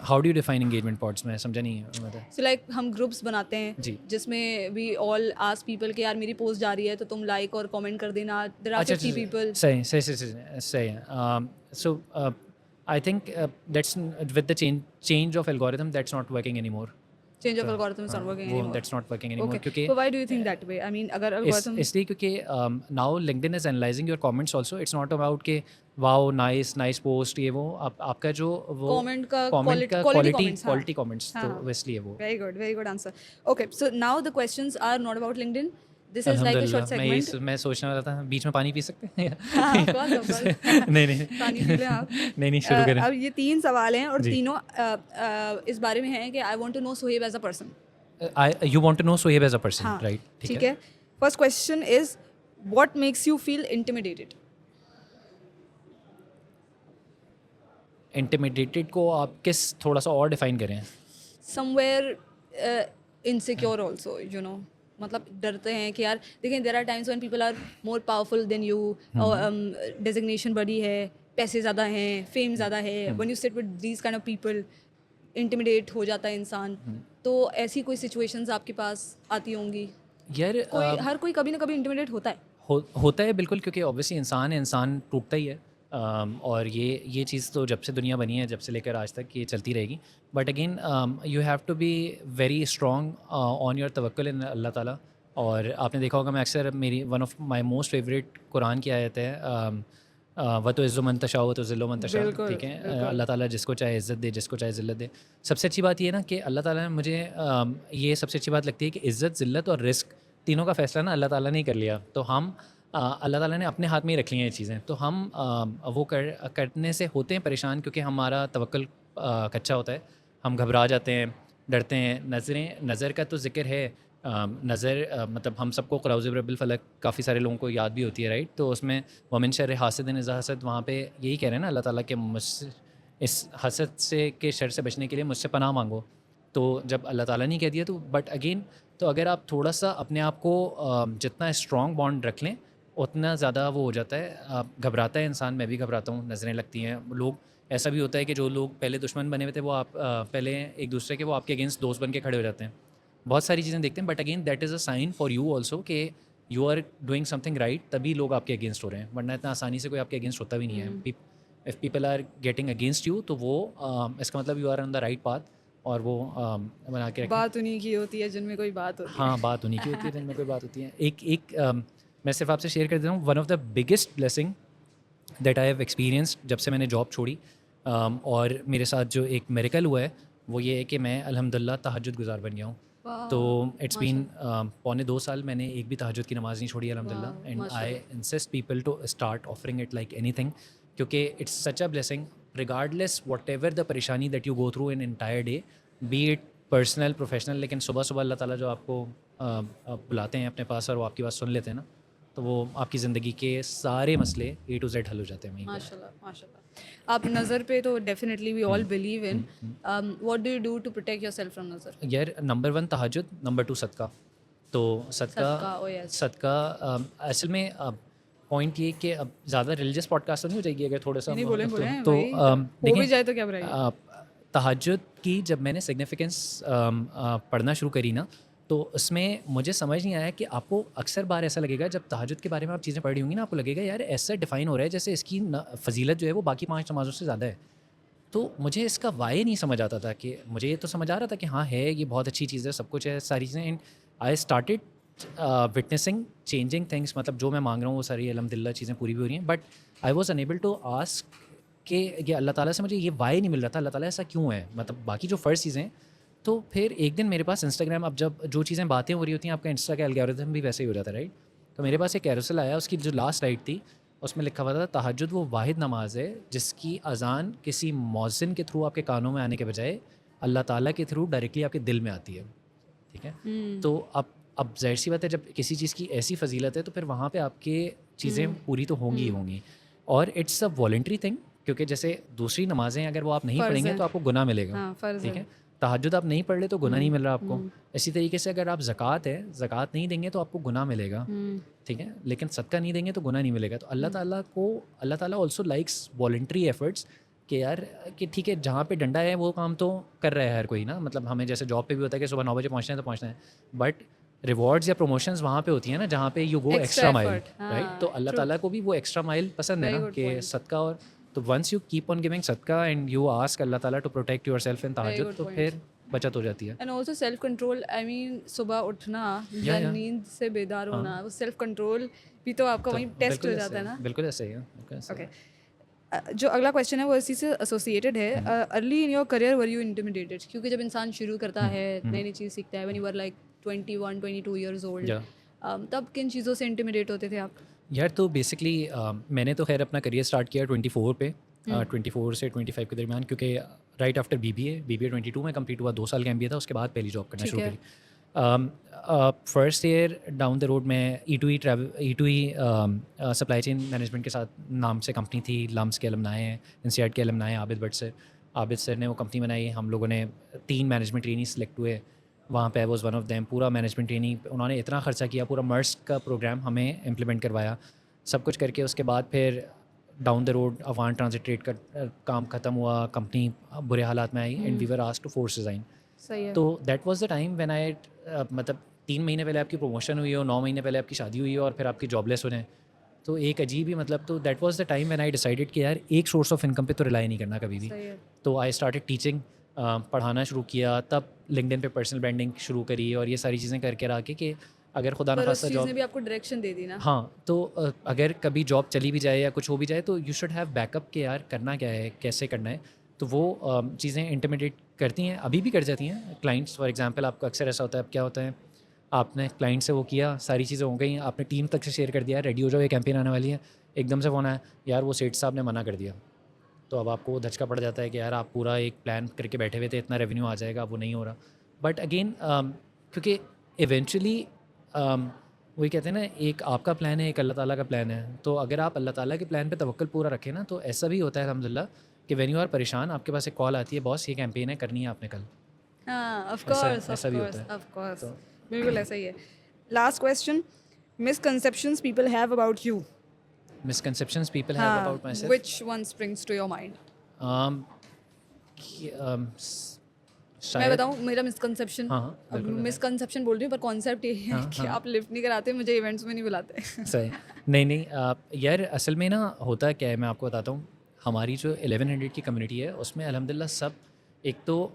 how do you define engagement pods? मैं समझा नहीं मतलब। So like हम ग्रुप्स बनाते हैं जी। जिसमें we all ask people कि यार मेरी पोस्ट जा रही है तो तुम लाइक और कमेंट कर देना. There are 50 people. सही सही सही सही सही है। So I think that's with the change of algorithm that's not working anymore. Change of algorithm is not working anymore. That's not working anymore, Okay. क्योंकि So why do you think that way? I mean, अगर algorithm इसलिए क्योंकि now LinkedIn is analysing your comments also. It's not about के वाओ नाइस पोस्ट, ये वो आपका जो वो comment का कमेंट का quality comments, हाँ. क्वालिटी कमेंट्स, तो इसलिए वो very good answer. Okay, so now the questions are not about LinkedIn. This is like a short अल्हम्दुलिल्लाह, segment. मैं सोचने वाला था बीच में पानी पी सकते हैं। हाँ, of course, of course. नहीं नहीं पानी पी लें आप. नहीं शुरू करें। अब ये 3 सवाल हैं और जी। तीनों इस बारे में हैं कि I want to know Soheb as a person. You want to know Sohaib as a person, हाँ, right? ठीक है. First question is what makes you feel intimidated? Intimidated को आप किस थोड़ा सा और डिफाइन करें? Somewhere insecure also, you know, मतलब डरते हैं कि यार देखें, there are times when people are more powerful than you, designation बड़ी है, पैसे ज़्यादा हैं, फेम ज़्यादा है, when you sit with these kind of people intimidate हो जाता है इंसान. तो ऐसी कोई सिचुएशंस आपके पास आती होंगी? यार हर कोई कभी ना कभी इंटिमिडेट होता है. होता है बिल्कुल, क्योंकि ऑब्वियसली इंसान है, इंसान टूटता ही है। और ये चीज़ तो जब से दुनिया बनी है, जब से लेकर आज तक ये चलती रहेगी। But again you have to be very strong on your तवक्कुल इन अल्लाह ताला। और आपने देखा होगा, मैं अक्सर मेरी one of my most favourite Quran की आयत है, व तो इज़्ज़ो मन तशाओ व तो ज़िल्लो मन तशाओ, ठीक है। अल्लाह ताला जिसको चाहे इज़्ज़त दे, जिसको चाहे ज़िल्लत दे। सबसे अच्छी बात ये है ना कि अल्लाह ताला ने मुझे ये सबसे अच्छी बात लगती है कि इज़्ज़त, ज़िल्लत और रिस्क तीनों का फ़ैसला ना अल्लाह ताला ने ही कर लिया। तो हम अल्लाह ताला ने अपने हाथ में ही रख ली हैं ये चीज़ें। तो हम वो करने से होते हैं परेशान, क्योंकि हमारा तवक्कुल कच्चा होता है। हम घबरा जाते हैं, डरते हैं। नज़र का तो ज़िक्र है। नज़र मतलब हम सबको क़ुराउज़ बिल फ़लक काफ़ी सारे लोगों को याद भी होती है, राइट? तो उसमें वमिन शर्र हासिदिन इज़ा हसद, वहाँ पे यही कह रहे हैं ना अल्लाह ताला के मुझसे इस हसद से के शर से बचने के लिए मुझसे पनाह मांगो। तो जब अल्लाह ताला ने कह दिया तो बट अगेन, तो अगर आप थोड़ा सा अपने आप को जितना स्ट्रॉन्ग बॉन्ड रख लें उतना ज़्यादा वो हो जाता है। घबराता है इंसान, मैं भी घबराता हूँ, नज़रें लगती हैं। लोग, ऐसा भी होता है कि जो लोग पहले दुश्मन बने हुए थे वो आप पहले एक दूसरे के, वो आपके अगेंस्ट दोस्त बन के खड़े हो जाते हैं। बहुत सारी चीज़ें देखते हैं, but again that is a sign for you also कि you are doing something right, तभी लोग आपके अगेंस्ट हो रहे हैं, वरना इतना आसानी से कोई आपके अगेंस्ट होता भी नहीं है। If people are getting against you, तो वो इसका मतलब you are on the right path. और वो बना के बात उन्हीं की होती है जिनमें कोई बात होती है। हाँ, बात उन्हीं की होती है जिनमें कोई बात होती है। एक मैं सिर्फ आपसे शेयर कर देता हूँ, one of the biggest blessing that I have experienced जब से मैंने जॉब छोड़ी, और मेरे साथ जो एक मिरेकल हुआ है वो ये है कि मैं अल्हम्दुलिल्लाह तहज्जुद गुज़ार बन गया हूँ। तो इट्स बीन पौने 2 साल मैंने एक भी तहज्जुद की नमाज़ नहीं छोड़ी अल्हम्दुलिल्लाह। And I insist people to start offering it like anything, क्योंकि it's such a blessing regardless whatever the परेशानी that you go through in entire day, be it personal professional. लेकिन सुबह सुबह अल्लाह ताला जो आपको बुलाते हैं अपने पास और वो आपकी बात सुन लेते हैं ना, तो वो आपकी ज़िंदगी के सारे मसले A to Z हल हो जाते हैं वहीं पे। माशाल्लाह, माशाल्लाह। आप नज़र पे तो definitely we all believe in, what do you do to protect yourself from नज़र? यार नंबर 1 तहज्जुद, नंबर 2 सदका। तो सदका, सदका ओ यस। सदका असल में पॉइंट ये कि अब ज़्यादा रिलीजियस पॉडकास्ट तो नहीं हो जाएगी अगर थोड़ा सा नहीं, बोलें बोलें तो भाई, हो भी देखें जाए तो क्या बुराई है? तहज्जुद की जब मैंने सिग्निफिकेंस पढ़ना शुरू करी ना, तो उसमें मुझे समझ नहीं आया कि आपको अक्सर बार ऐसा लगेगा जब तहज्जुद के बारे में आप चीज़ें पढ़ी होंगी ना, आपको लगेगा यार ऐसा डिफ़ाइन हो रहा है जैसे इसकी फजीलत जो है वो बाकी 5 नमाज़ों से ज़्यादा है। तो मुझे इसका वाई नहीं समझ आता था कि मुझे ये तो समझ आ रहा था कि हाँ है, ये बहुत अच्छी चीज़ है, सब कुछ है, सारी चीज़ें। And I started witnessing changing things, मतलब जो मैं मांग रहा हूँ वो सारी अल्हम्दुलिल्लाह चीज़ें पूरी भी हो रही हैं। But I was unable to ask कि ये अल्लाह ताला से मुझे ये वाई नहीं मिल रहा था, अल्लाह ताला ऐसा क्यों है, मतलब बाकी जो फ़र्ज़ चीज़ें। तो फिर एक दिन मेरे पास इंस्टाग्राम, अब जब जो चीज़ें बातें हो रही होती हैं आपका इंस्टा का एल्गोरिथम भी वैसे ही हो जाता है, राइट? तो मेरे पास एक कैरोसेल आया, उसकी जो लास्ट राइट थी उसमें लिखा हुआ था तहज्जुद वो वाहिद नमाज है जिसकी अज़ान किसी मौज़िन के थ्रू आपके कानों में आने के बजाय अल्लाह ताला के थ्रू डायरेक्टली आपके दिल में आती है। ठीक है, तो अब ज़ाहिर सी बात है जब किसी चीज़ की ऐसी फजीलत है तो फिर वहाँ पे आपके चीज़ें पूरी तो होंगी ही होंगी। और इट्स अ वॉलंटरी थिंग, क्योंकि जैसे दूसरी नमाज़ें अगर वो आप नहीं फ़र्ज़ पढ़ेंगे है। तो आपको गुनाह मिलेगा। हाँ, फ़र्ज़ ठीक है। है, तहज्जुद आप नहीं पढ़ ले तो गुनाह नहीं मिल रहा आपको। इसी तरीके से अगर आप ज़कात है, ज़कात नहीं देंगे तो आपको गुनाह मिलेगा। ठीक है, लेकिन सदका नहीं देंगे तो गुनाह नहीं मिलेगा। तो अल्लाह ताला ऑल्सो लाइक्स वॉलंटरी एफर्ट्स कि यार कि ठीक है, जहाँ पे डंडा है वो काम तो कर रहा है हर कोई ना, मतलब हमें जैसे जॉब पे भी होता है कि सुबह 9 बजे पहुँचना है तो पहुँचना है, बट रिवॉर्ड्स या प्रमोशंस वहाँ पे होती हैं ना जहाँ पे you go extra extra mile, effort, right? हाँ, तो अल्लाह ट्रू। ताला को भी वो एक्स्ट्रा माइल पसंद है वेरी ना गुड कि पॉइंट। सदका। और तो once you keep on giving सदका and you ask Allah Taala to protect yourself in very तहज्जुद, गुड तो पॉइंट। फिर बचत हो जाती है। And also self control, I mean सुबह उठना या या नींद से बेदार हाँ। होना, वो सेल्फ कंट्रोल भी तो आपका तो वहीं टेस्ट बिल्कुल हो ऐसे जाता है ना। बिल्कुल ऐसे ही है, बिल्कुल ऐसे ही ओके, है। जो अगला क्वेश्चन है वो इसी से एसोसिएटेड है। Early in your career were you intimidated? क्योंकि जब इंसान शुरू करता है, नई नई चीज़ सीखता है, when you were like 21 22 years old, या तब किन चीज़ों से इंटिमिडेट होते थे आप? यार तो बेसिकली मैंने तो खैर अपना करियर स्टार्ट किया 24 पे, 24 से 25 के दरमियान, क्योंकि राइट आफ्टर बीबीए 22 में कंप्लीट हुआ, 2 साल का एमबीए था, उसके बाद पहली जॉब करना ठीक शुरू है। करी। First year down the road में E to E supply chain management के साथ नाम से कंपनी थी, लम्स के अलमनाए हैं, इंसियाड के alumni Abid Bhatt sir, Abid sir ने वो कंपनी बनाई। हम लोगों ने 3 मैनेजमेंट ट्रेनी सेलेक्ट हुए, वहाँ पे I was one of them. पूरा मैनेजमेंट ट्रेनिंग उन्होंने इतना ख़र्चा किया, पूरा मर्स का प्रोग्राम हमें इम्प्लीमेंट करवाया, सब कुछ करके उसके बाद फिर down the road Awan transit trade का काम ख़त्म हुआ, कंपनी बुरे हालात में आई and we were asked to force resign. सही है। तो that was the time when I मतलब 3 महीने पहले आपकी प्रमोशन हुई हो, 9 महीने पहले आपकी शादी हुई हो और फिर आपकी जॉबलेस हो जाएं, तो एक अजीब ही मतलब। तो that was the time when I decided कि यार एक सोर्स ऑफ इनकम पे तो रिलाई नहीं करना कभी भी। सही है। तो आई स्टार्टेड टीचिंग, पढ़ाना शुरू किया, तब लिंक्डइन पे पर्सनल ब्रांडिंग शुरू करी और ये सारी चीज़ें करके रहा कि अगर खुदा ना पर उस खास्ता चीज़ ने जॉब, भी आपको डायरेक्शन दे दी ना। हाँ, तो अगर कभी जॉब चली भी जाए या कुछ हो भी जाए तो यू शुड हैव बैकअप के यार करना क्या है, कैसे करना है। तो वो चीज़ें इंटिमिडेट करती हैं, अभी भी कर जाती हैं क्लाइंट्स। फॉर एग्जांपल आपका अक्सर ऐसा होता है, अब क्या होता है, आपने क्लाइंट से वो किया, सारी चीज़ें हो गई, आपने टीम तक से शेयर कर दिया, रेडी हो जाओ ये कैंपेन आने वाली है, एकदम से फ़ोन आया यार वो सेठ साहब ने मना कर दिया। तो अब आपको धचका पड़ जाता है कि यार आप पूरा एक प्लान करके बैठे हुए थे, इतना रेवेन्यू आ जाएगा, वो नहीं हो रहा। बट अगेन क्योंकि इवेंचुअली वही कहते हैं ना, एक आपका प्लान है, एक अल्लाह ताला का प्लान है। तो अगर आप अल्लाह ताला के प्लान पे तवक्कुल पूरा रखें ना, तो ऐसा भी होता है अल्हम्दुलिल्लाह कि व्हेन यू आर परेशान, आपके पास एक कॉल आती है, बॉस ये कैंपेन है, करनी है आपने कल। हाँ, ऑफ ऐसा कोर्स, ऑफ ऐसा भी कोर्स, होता है। ऑफ कोर्स, तो बिल्कुल ऐसा ही है। Last question, misconceptions people have about you? Misconceptions people have हाँ, about myself, which one springs to your mind? मैं शायद बताऊँ मेरा मिसकंसेप्शन? हाँ, हाँ, अब बिल्कुल बताएं। मिसकंसेप्शन बोल रही हूँ पर कॉन्सेप्ट ये है हाँ, कि हाँ। आप लिफ्ट नहीं कराते, मुझे इवेंट्स में नहीं बुलाते। सही। नहीं यार असल में ना होता क्या है, मैं आपको बताता हूँ। हमारी जो 1100 की कम्युनिटी है उसमें अल्हम्दुलिल्लाह सब, एक तो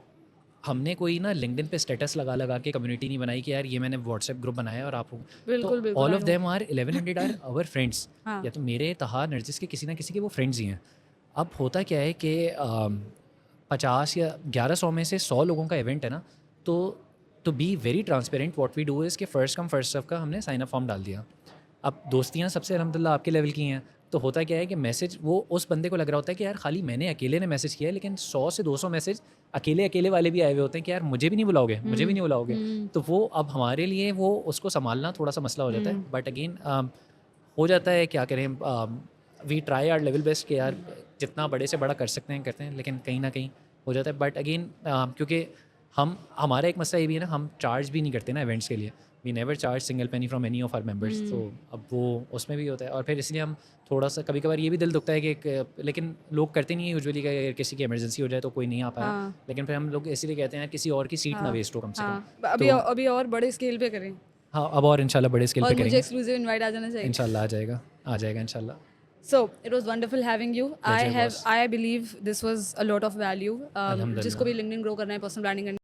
हमने कोई ना लिंक्डइन पे स्टेटस लगा लगा के कम्युनिटी नहीं बनाई कि यार ये मैंने व्हाट्सएप ग्रुप बनाया और आप हो। बिल्कुल, तो बिल्कुल, all I of know। Them are 1100 are our friends. हाँ। या तो मेरे, तहा, नरजिस के किसी ना किसी के वो फ्रेंड्स ही हैं। अब होता क्या है कि 50 या 1100 में से 100 लोगों का इवेंट है ना, तो be very transparent what we do is कि फ़र्स्ट कम फर्स्ट सर्व का हमने साइन अप फॉर्म डाल दिया। अब दोस्तियाँ सबसे अल्हम्दुलिल्लाह आपके लेवल की हैं, तो होता क्या है कि मैसेज वो उस बंदे को लग रहा होता है कि यार खाली मैंने अकेले ने मैसेज किया है, लेकिन 100 से 200 मैसेज अकेले वाले भी आए हुए होते हैं कि यार मुझे भी नहीं बुलाओगे, मुझे भी नहीं बुलाओगे। तो वो अब हमारे लिए वो उसको संभालना थोड़ा सा मसला हो जाता है। बट अगेन हो जाता है, क्या करें, we try our level best कि यार जितना बड़े से बड़ा कर सकते हैं करते हैं, लेकिन कहीं ना कहीं हो जाता है. बट अगेन क्योंकि हमारा एक मसला ये भी है ना, हम चार्ज भी नहीं करते ना इवेंट्स के लिए. We never charge single penny from any of our members. तो अब वो उसमें भी होता है, और फिर इसलिए हम थोड़ा सा कभी कभार ये भी दिल दुखता है कि लेकिन लोग करते नहीं है यूजुअली कि अगर किसी की इमरजेंसी हो जाए तो कोई नहीं आ पाया. हाँ. लेकिन फिर हम लोग इसीलिए कहते हैं यार किसी और की सीट ना वेस्ट हो कम से कम. हाँ, अभी और बड़े स्केल पे करें, हाँ, अब और इंशाल्लाह बड़े स्केल और पे मुझे करेंगे. एक्सक्लूसिव इनवाइट आ जाना चाहिए. इंशाल्लाह आ जाएगा इंशाल्लाह. So it was wonderful having you. Pleasure was. I believe this was a lot of value. जिसको Alhamdulillah. भी LinkedIn grow करना है, personal branding करना है,